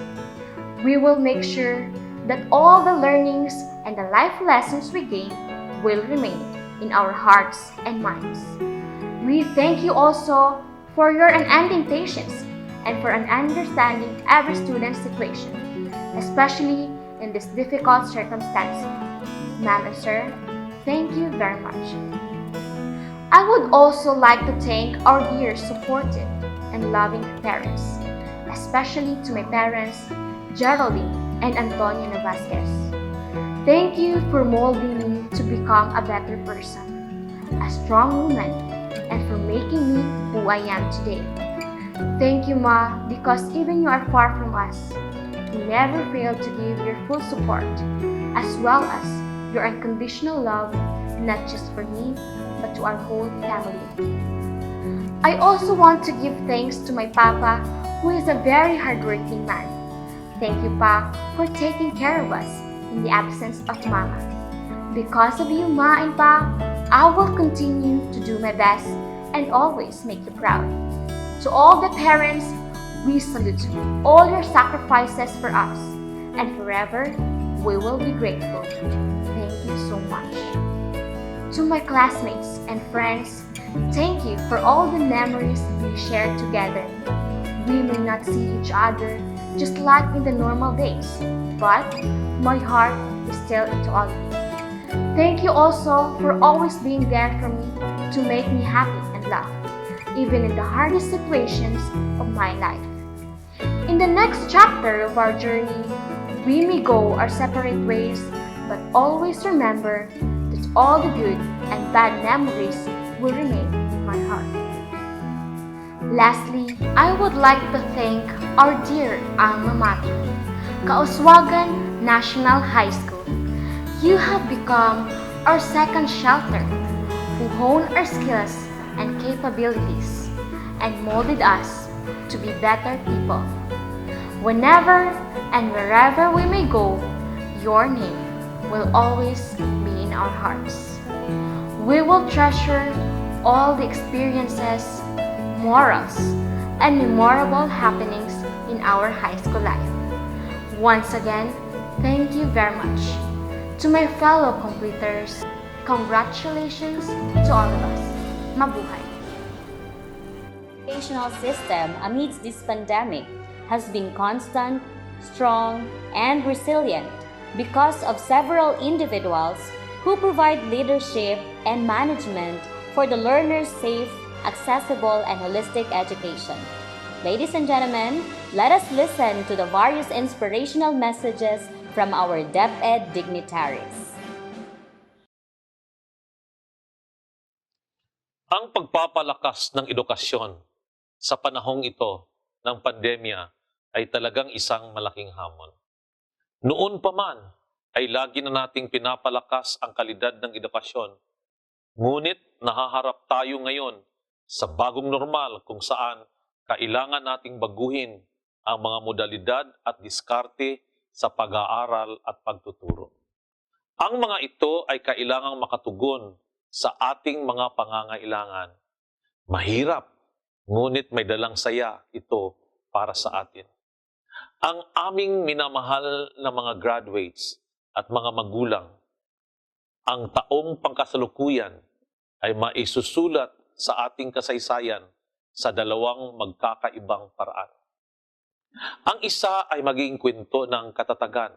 We will make sure that all the learnings and the life lessons we gain will remain in our hearts and minds. We thank you also for your unending patience and for understanding every student's situation, especially in this difficult circumstance. Ma'am and sir, thank you very much. I would also like to thank our dear, supportive, and loving parents, especially to my parents, Geraldine and Antonio Vasquez. Thank you for molding me to become a better person, a strong woman, and for making me who I am today. Thank you, Ma, because even you are far from us, you never fail to give your full support, as well as your unconditional love, not just for me, but to our whole family. I also want to give thanks to my Papa, who is a very hardworking man. Thank you, Pa, for taking care of us in the absence of Mama. Because of you, Ma and Pa, I will continue to do my best and always make you proud. To all the parents, we salute all your sacrifices for us, and forever we will be grateful. Thank you so much. To my classmates and friends, thank you for all the memories we shared together. We may not see each other just like in the normal days, but my heart is still into all of you. Thank you also for always being there for me to make me happy and laugh, even in the hardest situations of my life. In the next chapter of our journey, we may go our separate ways, but always remember that all the good and bad memories will remain in my heart. Lastly, I would like to thank our dear alma mater, Kauswagan National High School. You have become our second shelter, who honed our skills and capabilities and molded us to be better people. Whenever and wherever we may go, your name will always be in our hearts. We will treasure all the experiences, morals, and memorable happenings in our high school life. Once again, thank you very much. To my fellow completers, congratulations to all of us. Mabuhay! Educational system amidst this pandemic has been constant, strong, and resilient because of several individuals who provide leadership and management for the learner's safe, accessible, and holistic education. Ladies and gentlemen, let us listen to the various inspirational messages from our DepEd dignitaries. Ang pagpapalakas ng edukasyon sa panahong ito ng pandemya ay talagang isang malaking hamon. Noon pa man ay lagi na nating pinapalakas ang kalidad ng edukasyon. Ngunit nahaharap tayo ngayon sa bagong normal kung saan kailangan nating baguhin ang mga modalidad at diskarte sa pag-aaral at pagtuturo. Ang mga ito ay kailangang makatugon sa ating mga pangangailangan. Mahirap, ngunit may dalang saya ito para sa atin. Ang aming minamahal na mga graduates at mga magulang, ang taong pangkasalukuyan ay maisusulat sa ating kasaysayan sa dalawang magkakaibang paraan. Ang isa ay magiging kwento ng katatagan.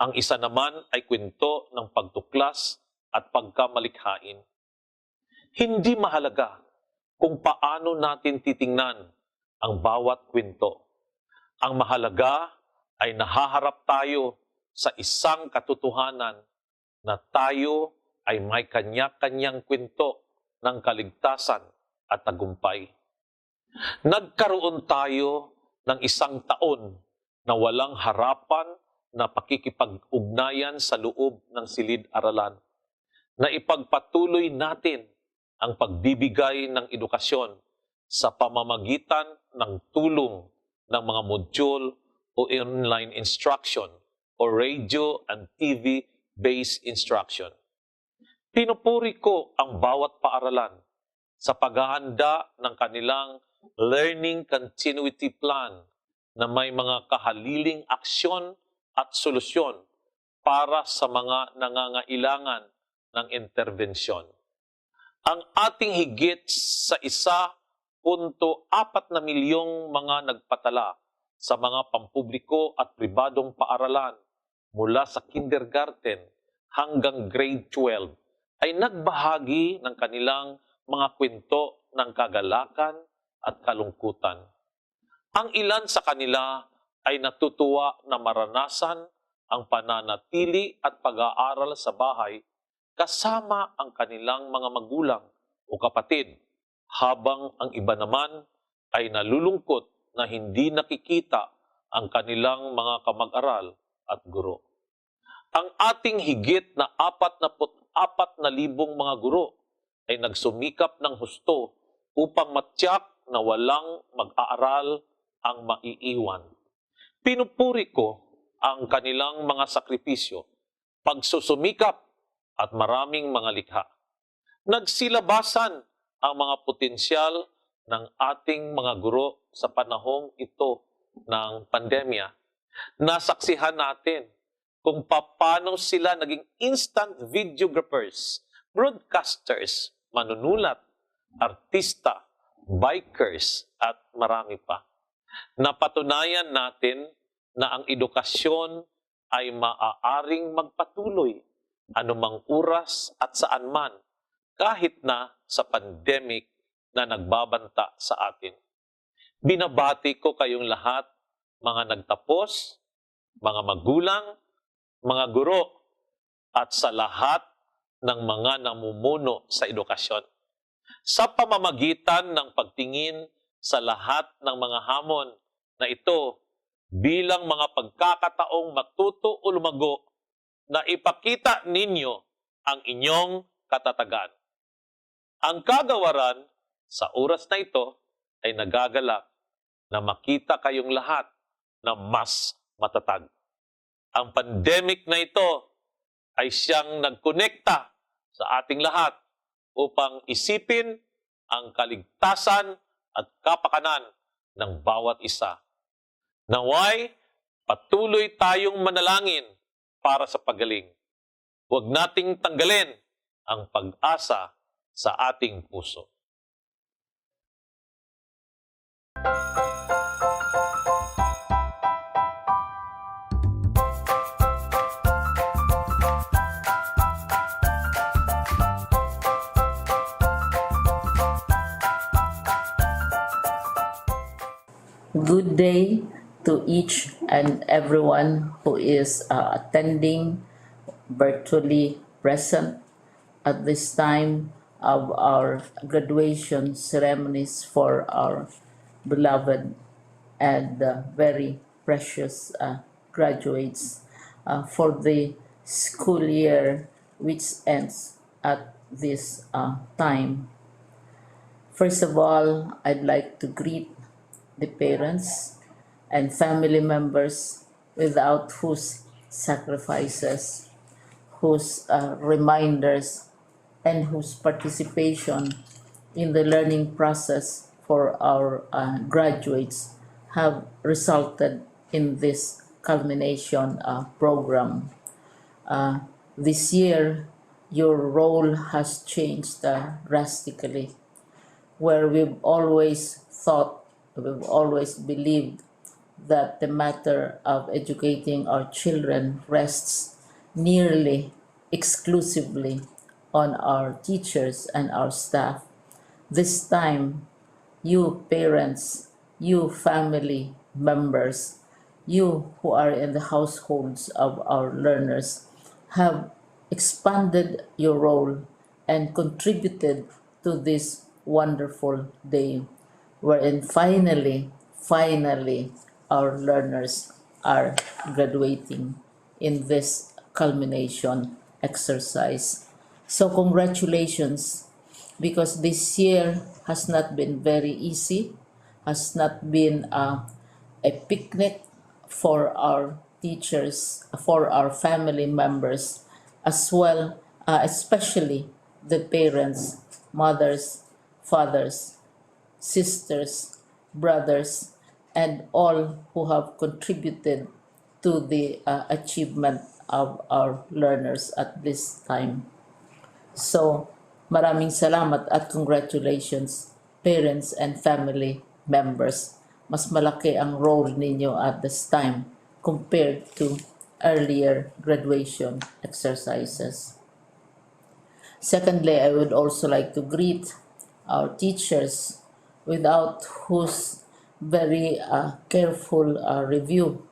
Ang isa naman ay kwento ng pagtuklas at pagkamalikhain. Hindi mahalaga kung paano natin titingnan ang bawat kwento. Ang mahalaga ay nahaharap tayo sa isang katotohanan na tayo ay may kanya-kanyang kwento ng kaligtasan at tagumpay. Nagkaroon tayo ng isang taon na walang harapan na pakikipag-ugnayan sa loob ng silid-aralan, na ipagpatuloy natin ang pagbibigay ng edukasyon sa pamamagitan ng tulong ng mga module o online instruction o radio and TV-based instruction. Pinupuri ko ang bawat paaralan sa paghahanda ng kanilang learning continuity plan na may mga kahaliling aksyon at solusyon para sa mga nangangailangan ng interbensyon. Ang ating higit sa 1.4 na milyong mga nagpatala sa mga pampubliko at pribadong paaralan mula sa kindergarten hanggang grade 12 ay nagbahagi ng kanilang mga kwento ng kagalakan at kalungkutan. Ang ilan sa kanila ay natutuwa na maranasan ang pananatili at pag-aaral sa bahay kasama ang kanilang mga magulang o kapatid, habang ang iba naman ay nalulungkot na hindi nakikita ang kanilang mga kamag-aral at guro. Ang ating higit na 44,000 mga guro ay nagsumikap ng husto upang matyak na walang mag-aaral ang maiiwan. Pinupuri ko ang kanilang mga sakripisyo, pagsusumikap at maraming mga likha. Nagsilabasan ang mga potensyal ng ating mga guro sa panahong ito ng pandemya. Nasaksihan natin kung paano sila naging instant videographers, broadcasters, manunulat, artista, bikers, at marami pa. Napatunayan natin na ang edukasyon ay maaaring magpatuloy anumang oras at saan man, kahit na sa pandemic na nagbabanta sa atin. Binabati ko kayong lahat, mga nagtapos, mga magulang, mga guro, at sa lahat ng mga namumuno sa edukasyon. Sa pamamagitan ng pagtingin sa lahat ng mga hamon na ito bilang mga pagkakataong matuto o lumago, na ipakita ninyo ang inyong katatagan. Ang kagawaran sa oras na ito ay nagagalak na makita kayong lahat na mas matatag. Ang pandemic na ito ay siyang nagkonekta sa ating lahat upang isipin ang kaligtasan at kapakanan ng bawat isa. Naway, patuloy tayong manalangin para sa pagaling. Huwag nating tanggalin ang pag-asa sa ating puso. Good day to each and everyone who is attending virtually present at this time of our graduation ceremonies for our beloved and very precious graduates for the school year which ends at this time. First of all, I'd like to greet the parents and family members without whose sacrifices, whose reminders, and whose participation in the learning process for our graduates have resulted in this culmination program. This year, your role has changed drastically, where we've always believed that the matter of educating our children rests nearly exclusively on our teachers and our staff. This time, you parents, you family members, you who are in the households of our learners have expanded your role and contributed to this wonderful day wherein finally, our learners are graduating in this culmination exercise. So congratulations, because this year has not been very easy, has not been a picnic for our teachers, for our family members, as well, especially the parents, mothers, fathers, sisters, brothers, and all who have contributed to the achievement of our learners at this time. So, maraming salamat at congratulations, parents and family members. Mas malaki ang role ninyo at this time compared to earlier graduation exercises. Secondly, I would also like to greet our teachers, without whose very careful review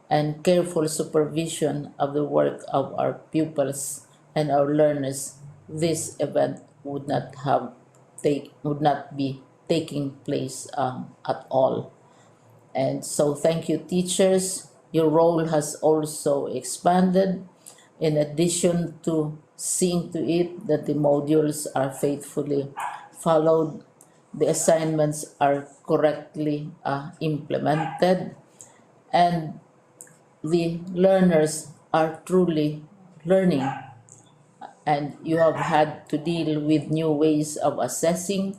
and careful supervision of the work of our pupils and our learners, this event would not be taking place at all. And so thank you, teachers. Your role has also expanded, in addition to seeing to it that the modules are faithfully followed, the assignments are correctly implemented, and the learners are truly learning. And you have had to deal with new ways of assessing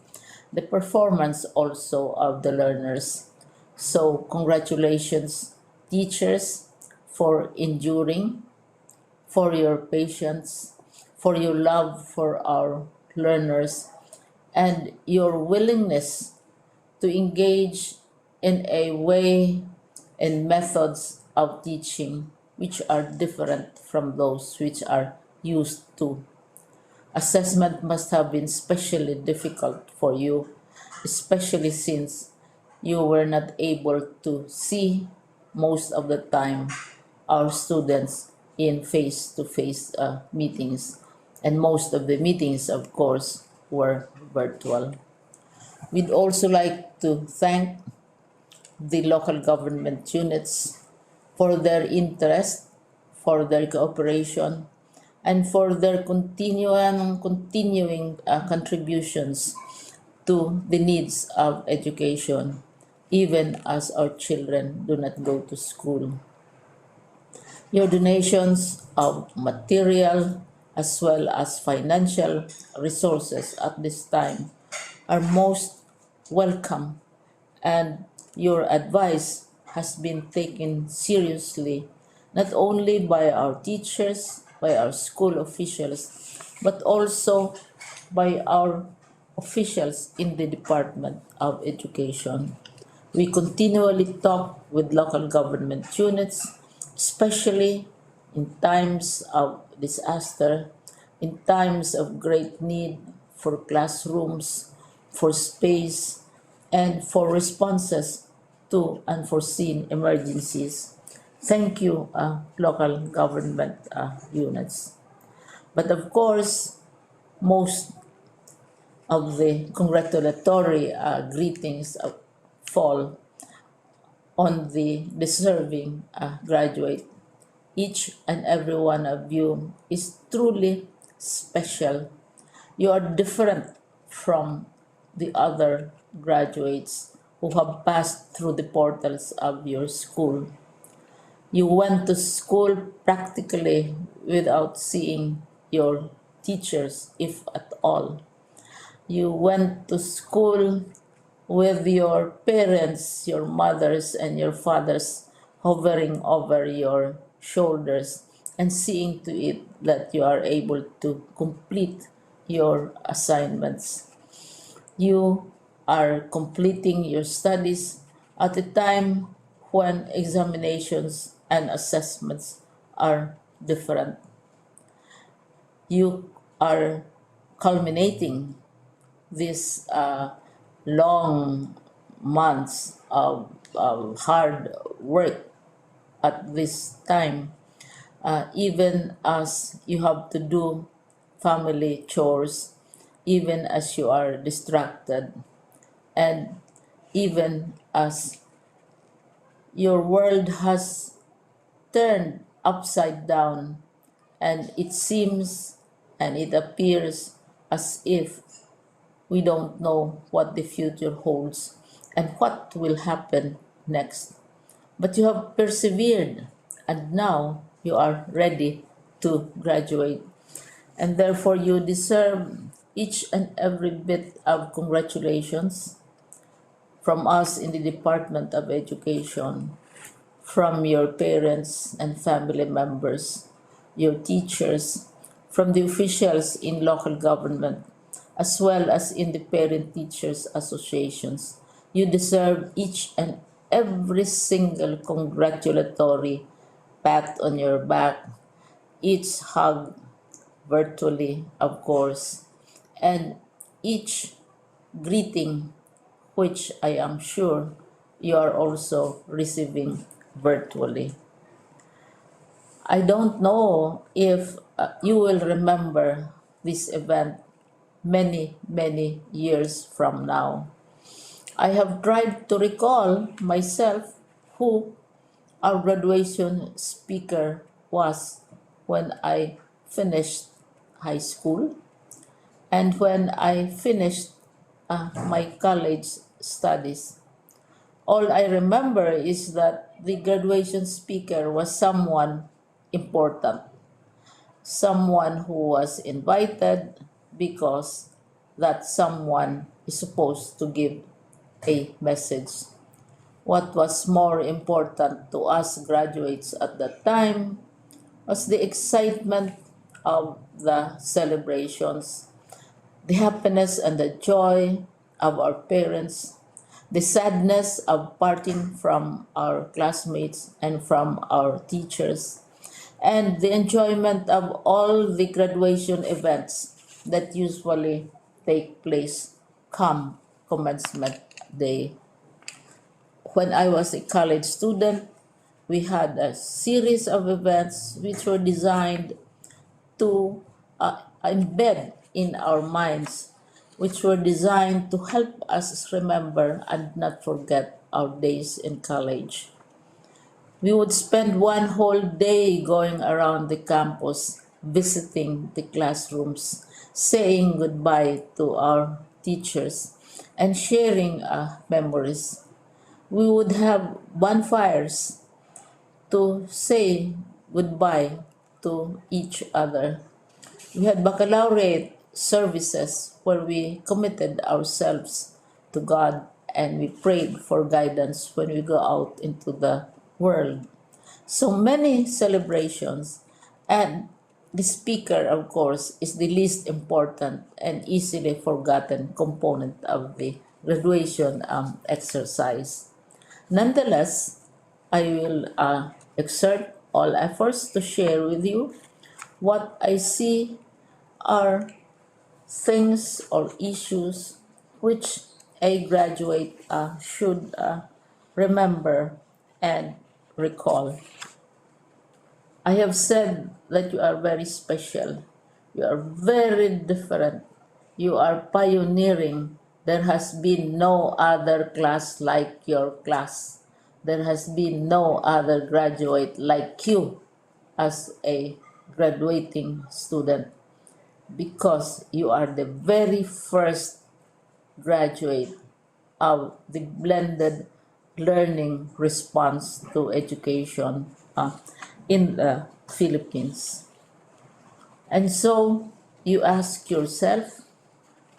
the performance also of the learners. So congratulations, teachers, for enduring, for your patience, for your love for our learners, and your willingness to engage in a way and methods of teaching which are different from those which are used to. Assessment must have been especially difficult for you, especially since you were not able to see most of the time our students in face-to-face meetings, and most of the meetings, of course, were virtual. We'd also like to thank the local government units for their interest, for their cooperation, and for their continuing contributions to the needs of education, even as our children do not go to school. Your donations of material as well as financial resources at this time are most welcome, and your advice has been taken seriously not only by our teachers, by our school officials, but also by our officials in the Department of Education. We continually talk with local government units, especially in times of disaster, in times of great need for classrooms, for space, and for responses to unforeseen emergencies. Thank you, local government units. But of course, most of the congratulatory greetings fall on the deserving graduate. Each and every one of you is truly special. You are different from the other graduates who have passed through the portals of your school. You went to school practically without seeing your teachers, if at all. You went to school with your parents, your mothers, and your fathers hovering over your shoulders and seeing to it that you are able to complete your assignments. You are completing your studies at a time when examinations and assessments are different. You are culminating these long months of hard work at this time, even as you have to do family chores, even as you are distracted, and even as your world has turned upside down, and it seems and it appears as if we don't know what the future holds and what will happen next. But you have persevered, and now you are ready to graduate. And therefore, you deserve each and every bit of congratulations from us in the Department of Education, from your parents and family members, your teachers, from the officials in local government, as well as in the parent teachers associations. You deserve each and every single congratulatory pat on your back, each hug virtually, of course, and each greeting, which I am sure you are also receiving virtually. I don't know if you will remember this event many, many years from now. I have tried to recall myself who our graduation speaker was when I finished high school and when I finished my college studies. All I remember is that the graduation speaker was someone important, someone who was invited because that someone is supposed to give a message. What was more important to us graduates at that time was the excitement of the celebrations, the happiness and the joy of our parents, the sadness of parting from our classmates and from our teachers, and the enjoyment of all the graduation events that usually take place come commencement day. When I was a college student, we had a series of events which were designed to embed in our minds, which were designed to help us remember and not forget our days in college. We would spend one whole day going around the campus, visiting the classrooms, saying goodbye to our teachers, and sharing memories. We would have bonfires to say goodbye to each other. We had baccalaureate services where we committed ourselves to God and we prayed for guidance when we go out into the world. So many celebrations, and the speaker, of course, is the least important and easily forgotten component of the graduation exercise. Nonetheless, I will exert all efforts to share with you what I see are things or issues which a graduate should remember and recall. I have said that you are very special. You are very different. You are pioneering. There has been no other class like your class. There has been no other graduate like you as a graduating student because you are the very first graduate of the blended learning response to education in the Philippines. And so you ask yourself,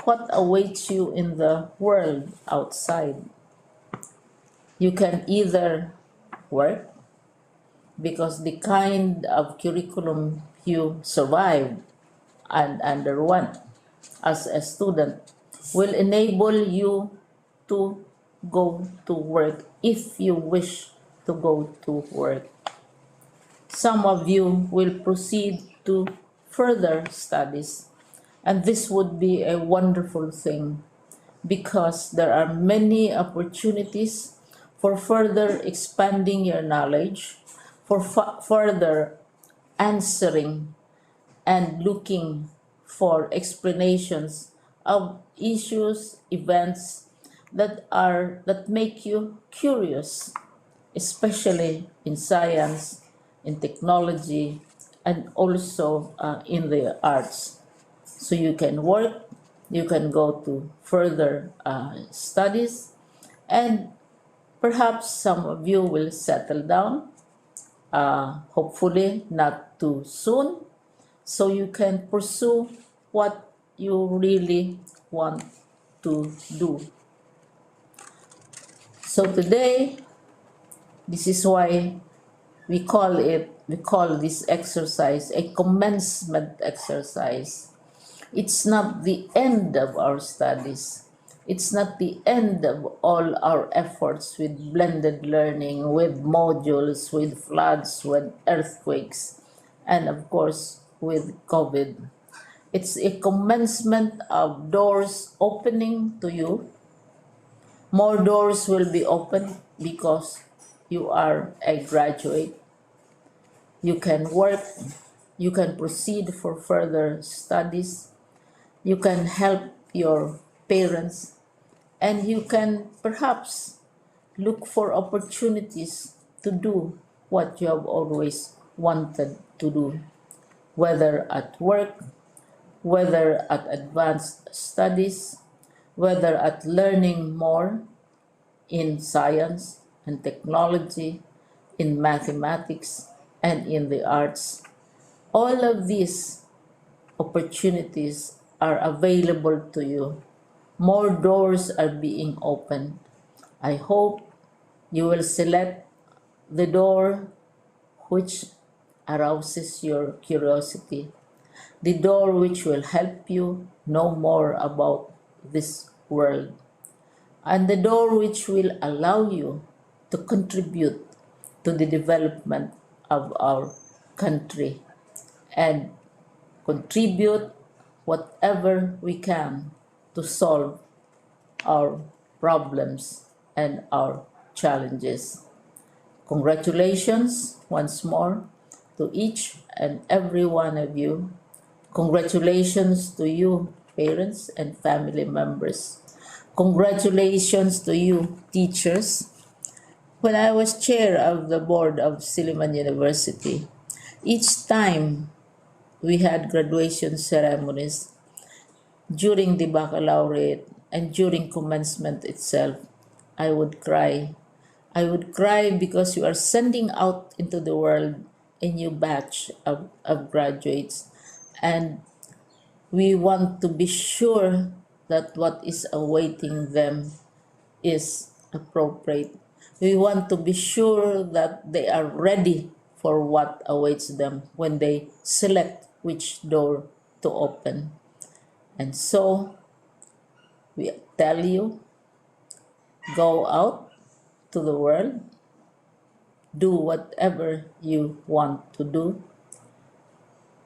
what awaits you in the world outside? You can either work because the kind of curriculum you survived and underwent as a student will enable you to go to work if you wish to go to work. Some of you will proceed to further studies, and this would be a wonderful thing because there are many opportunities for further expanding your knowledge, for further answering and looking for explanations of issues, events that make you curious, especially in science, in technology, and also in the arts. So you can work, you can go to further studies, and perhaps some of you will settle down, hopefully not too soon, so you can pursue what you really want to do. So today, this is why we call this exercise a commencement exercise. It's not the end of our studies. It's not the end of all our efforts with blended learning, with modules, with floods, with earthquakes, and of course with COVID. It's a commencement of doors opening to you. More doors will be opened because you are a graduate. You can work, you can proceed for further studies, you can help your parents, and you can perhaps look for opportunities to do what you have always wanted to do, whether at work, whether at advanced studies, whether at learning more in science and technology, in mathematics, and in the arts. All of these opportunities are available to you. More doors are being opened. I hope you will select the door which arouses your curiosity, the door which will help you know more about this world, and the door which will allow you to contribute to the development of our country and contribute whatever we can to solve our problems and our challenges. Congratulations once more to each and every one of you. Congratulations to you, parents and family members. Congratulations to you, teachers. When I was chair of the board of Silliman University, each time we had graduation ceremonies during the baccalaureate and during commencement itself, I would cry. I would cry because you are sending out into the world a new batch of graduates, and we want to be sure that what is awaiting them is appropriate. We want to be sure that they are ready for what awaits them when they select which door to open. And so we tell you, go out to the world, do whatever you want to do.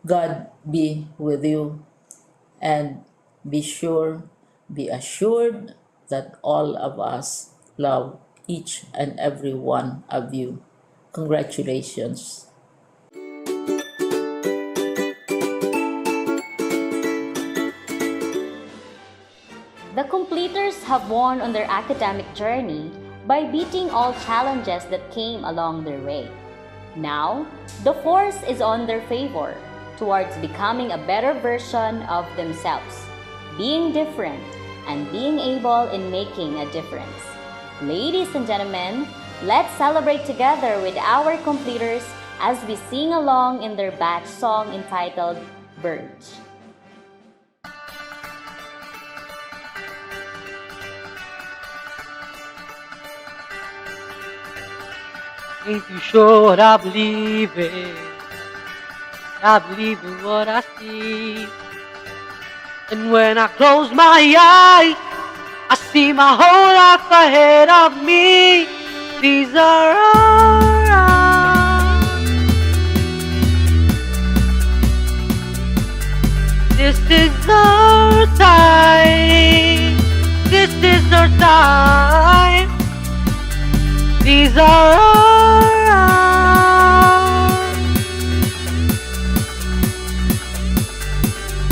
God be with you, and be sure, be assured that all of us love each and every one of you. Congratulations. The completers have won on their academic journey by beating all challenges that came along their way. Now, the force is on their favor towards becoming a better version of themselves, being different, and being able in making a difference. Ladies and gentlemen, let's celebrate together with our completers as we sing along in their batch song entitled Verge. Ain't too sure what I believe in. I believe in what I see. And when I close my eyes, I see my whole life ahead of me. These are our eyes. This is our time. This is our time. These are our eyes.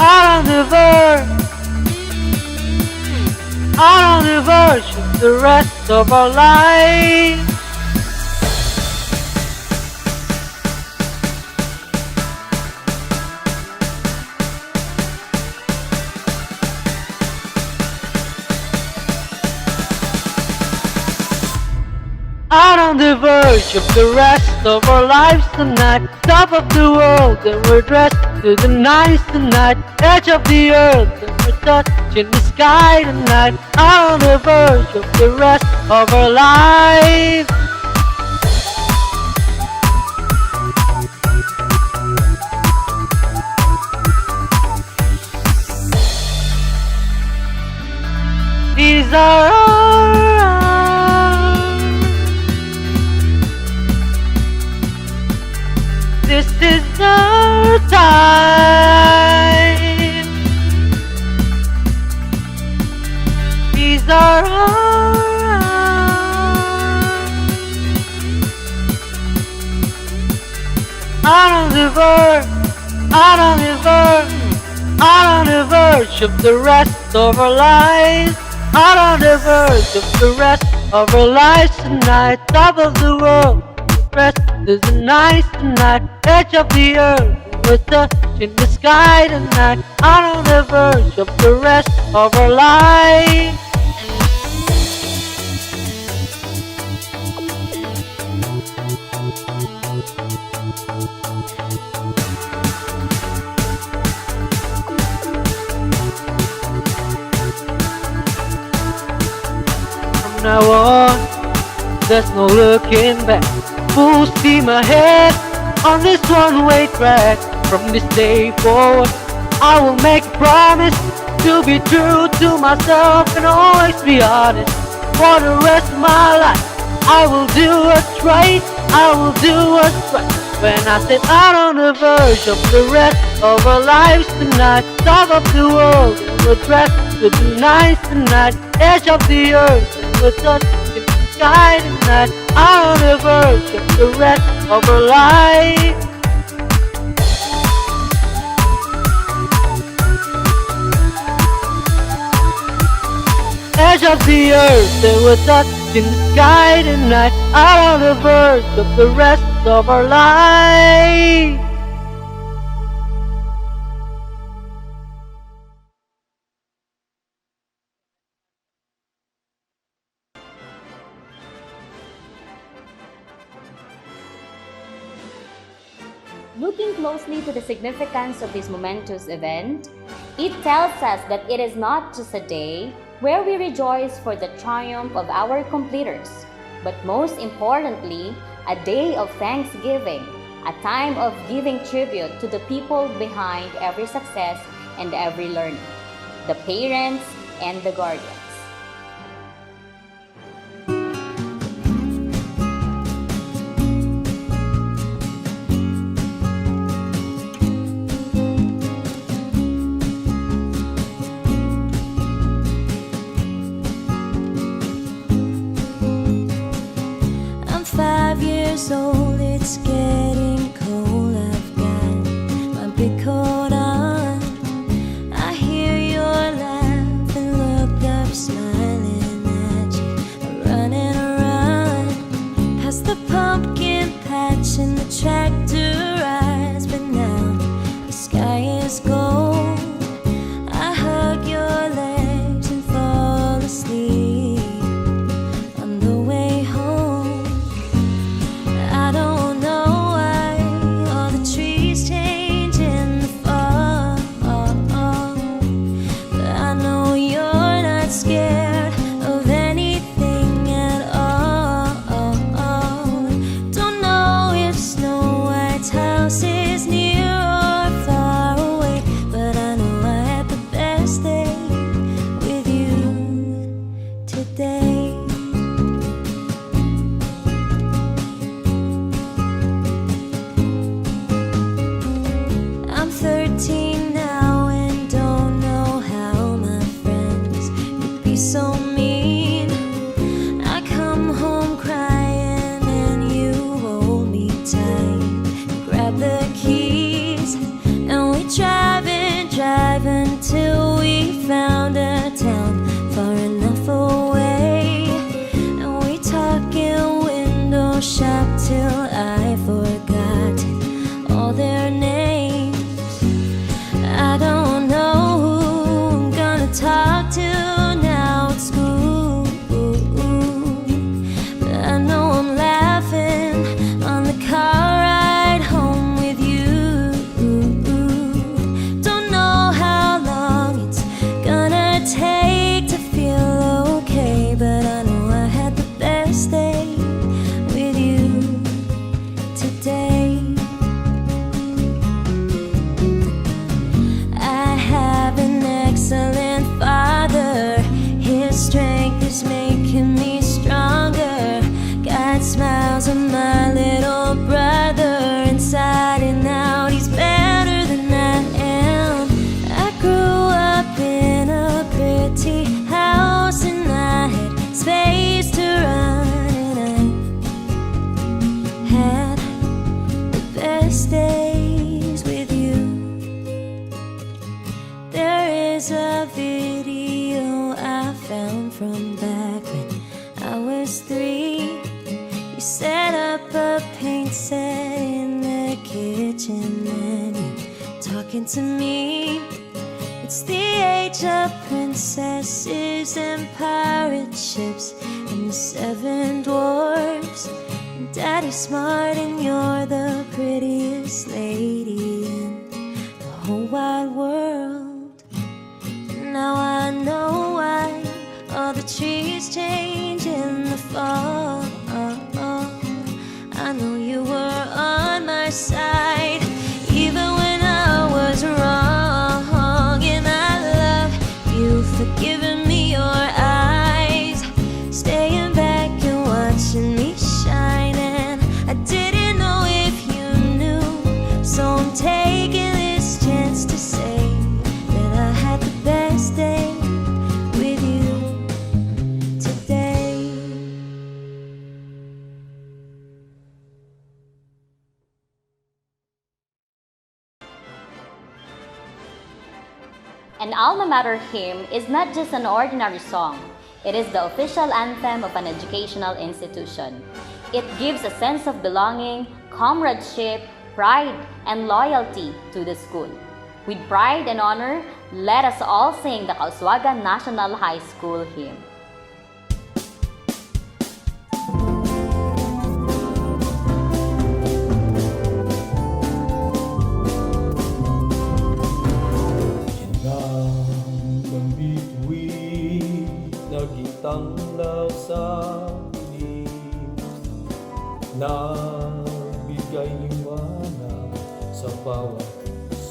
Out on the verge of the rest of our life. Out on the verge of the rest of our lives tonight. Top of the world and we're dressed to the nines tonight. Edge of the earth and we're touching the sky tonight. Out on the verge of the rest of our lives. These are our eyes. This is our time. These are our eyes. Out on the verge, out on the verge, out on the verge of the rest of our lives. Out on the verge of the rest of our lives tonight. Top of the world, rest is nice tonight. Edge of the earth, we're touching the sky tonight. Out on the verge of the rest of our lives. From now on, there's no looking back. Full steam ahead on this one-way track. From this day forward, I will make a promise to be true to myself and always be honest. For the rest of my life, I will do what's right. I will do what's right. When I sit out on the verge of the rest of our lives tonight. Top of the world, and we're dressed to be nice tonight. Edge of the earth, and we're touching the sky tonight. Out on the verge of the rest of our life. Edge of the earth, and we're touching the sky tonight. Out on the verge of the rest of our life. Looking closely to the significance of this momentous event, it tells us that it is not just a day, where we rejoice for the triumph of our completers, but most importantly, a day of thanksgiving, a time of giving tribute to the people behind every success and every learning, the parents and the guardians. I'm 5 years old, it's getting cold. I've got my big coat on. I hear your laugh and look up, smiling at you, running around past the pumpkin patch and the tractor rides. But now the sky is gold. I hug your legs and fall asleep on the way home. I don't know why all the trees change in the fall, but I know you're not scared of anything at all. Don't know if Snow White's house is near or far away, but I know I had the best day with you today. I'm 13 now and don't know how my friends could be so mean. I come home crying and you hold me tight, grab the keys, and we drive until we found a town far enough away. And we talk in window shop till I forgot all their names. I don't know who I'm gonna talk to now at school, but I know I'm laughing on the car ride home with you. Don't know how long it's gonna take to feel okay, but I know I had the best day with you today. I have an excellent father. His strength is making me stronger. God smiles on my little brother. Inside and out, he's better than I am. I grew up in a pretty house and I had space to run, and I had the best days with you. There is a video I found from back when I was 3. You set up a paint set in the kitchen and you're talking to me. It's the age of princesses and pirate ships and the 7 dwarfs. And Daddy's smart and you're the prettiest lady in the whole wide world. Now I know why all the trees change in the fall. I know you were on my side even when I was wrong, and I love you for giving me your eyes, staying back and watching me shine. And I didn't know if you knew, so I'm taking this chance to say that I had the best day with you today. An alma mater hymn is not just an ordinary song. It is the official anthem of an educational institution. It gives a sense of belonging, comradeship, pride, and loyalty to the school. With pride and honor, let us all sing the Kauswagan National High School hymn. Bituin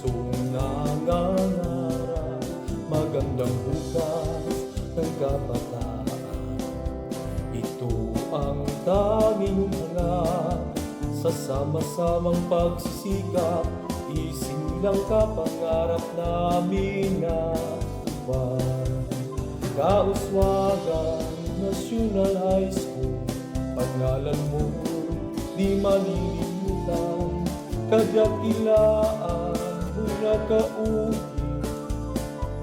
pusong nangangarap, magandang bukas ng kabataan. Ito ang tanging hanap, sa sama-samang pagsisikap, isilang kapangarap namin na upang Kauswagan National High School, pangalan mo di malilimutan, kadakilaan mo nakauwi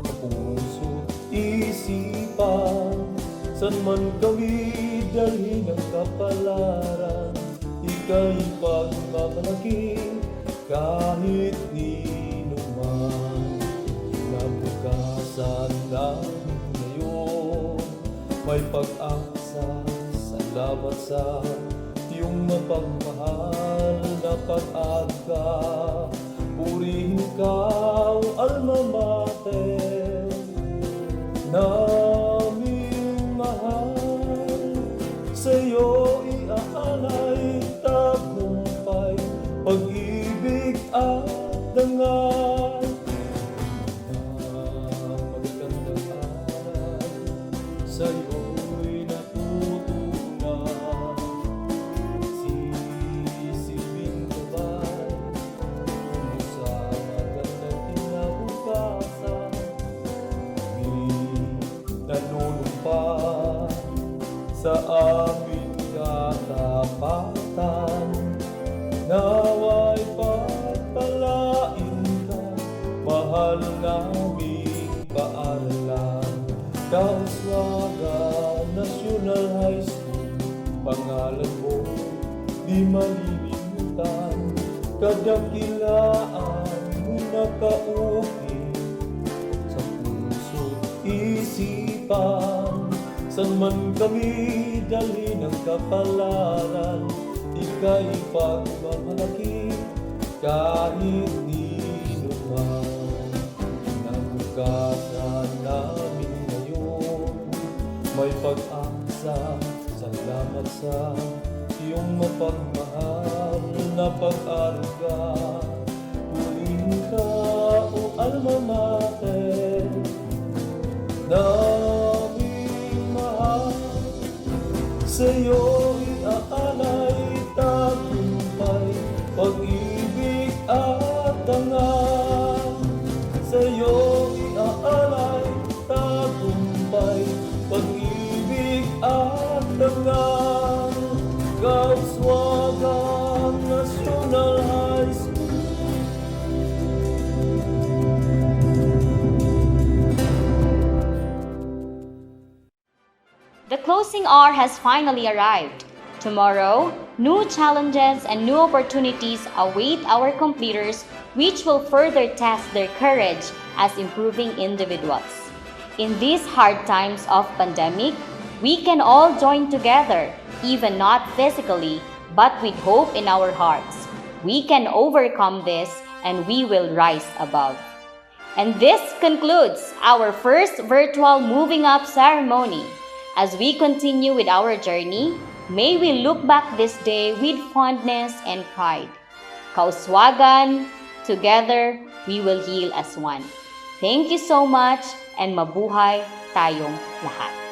sa puso't isipan. San man kami dalhin ang kapalaran, ika'y pagmamalaki kahit nino man. Kinabukasan namin ngayon, may pag-asa. Salamat sa iyong mapagmahal na pag-aga. Purihin ka, alma mater, naming mahal. Sa'yo iaalay tagumpay, pag-ibig at dangal. Magandang aral sa'yo'y natutunan. Sisilbing gabay tungo sa magandang kinabukasan. Nanunumpa sa aming katapatan, nawa'y pagpalain ka, mahal naming paaralan. Kauswagan National High School, pangalan mo di malilimutan, kadakilaan mo nakauwi sa puso't isipan. San man kami dalhin ng kapalaran, ika'y pagmamalaki kahit nino man. Kinabukasan namin ngayon, may pag-asa. Salamat sa iyong mapagmahal na pag-aruga. Purihin ka, o alma mater, naming mahal. Sa'yo iaalay tagumpay, pag-ibig at dangal. Sa'yo iaalay tagumpay, pag-ibig at dangal. Kauswagan National High School. The closing hour has finally arrived. Tomorrow, new challenges and new opportunities await our completers, which will further test their courage as improving individuals. In these hard times of pandemic, we can all join together, even not physically, but with hope in our hearts. We can overcome this and we will rise above. And this concludes our first virtual Moving Up ceremony. As we continue with our journey, may we look back this day with fondness and pride. Kauswagan, together we will heal as one. Thank you so much and mabuhay tayong lahat.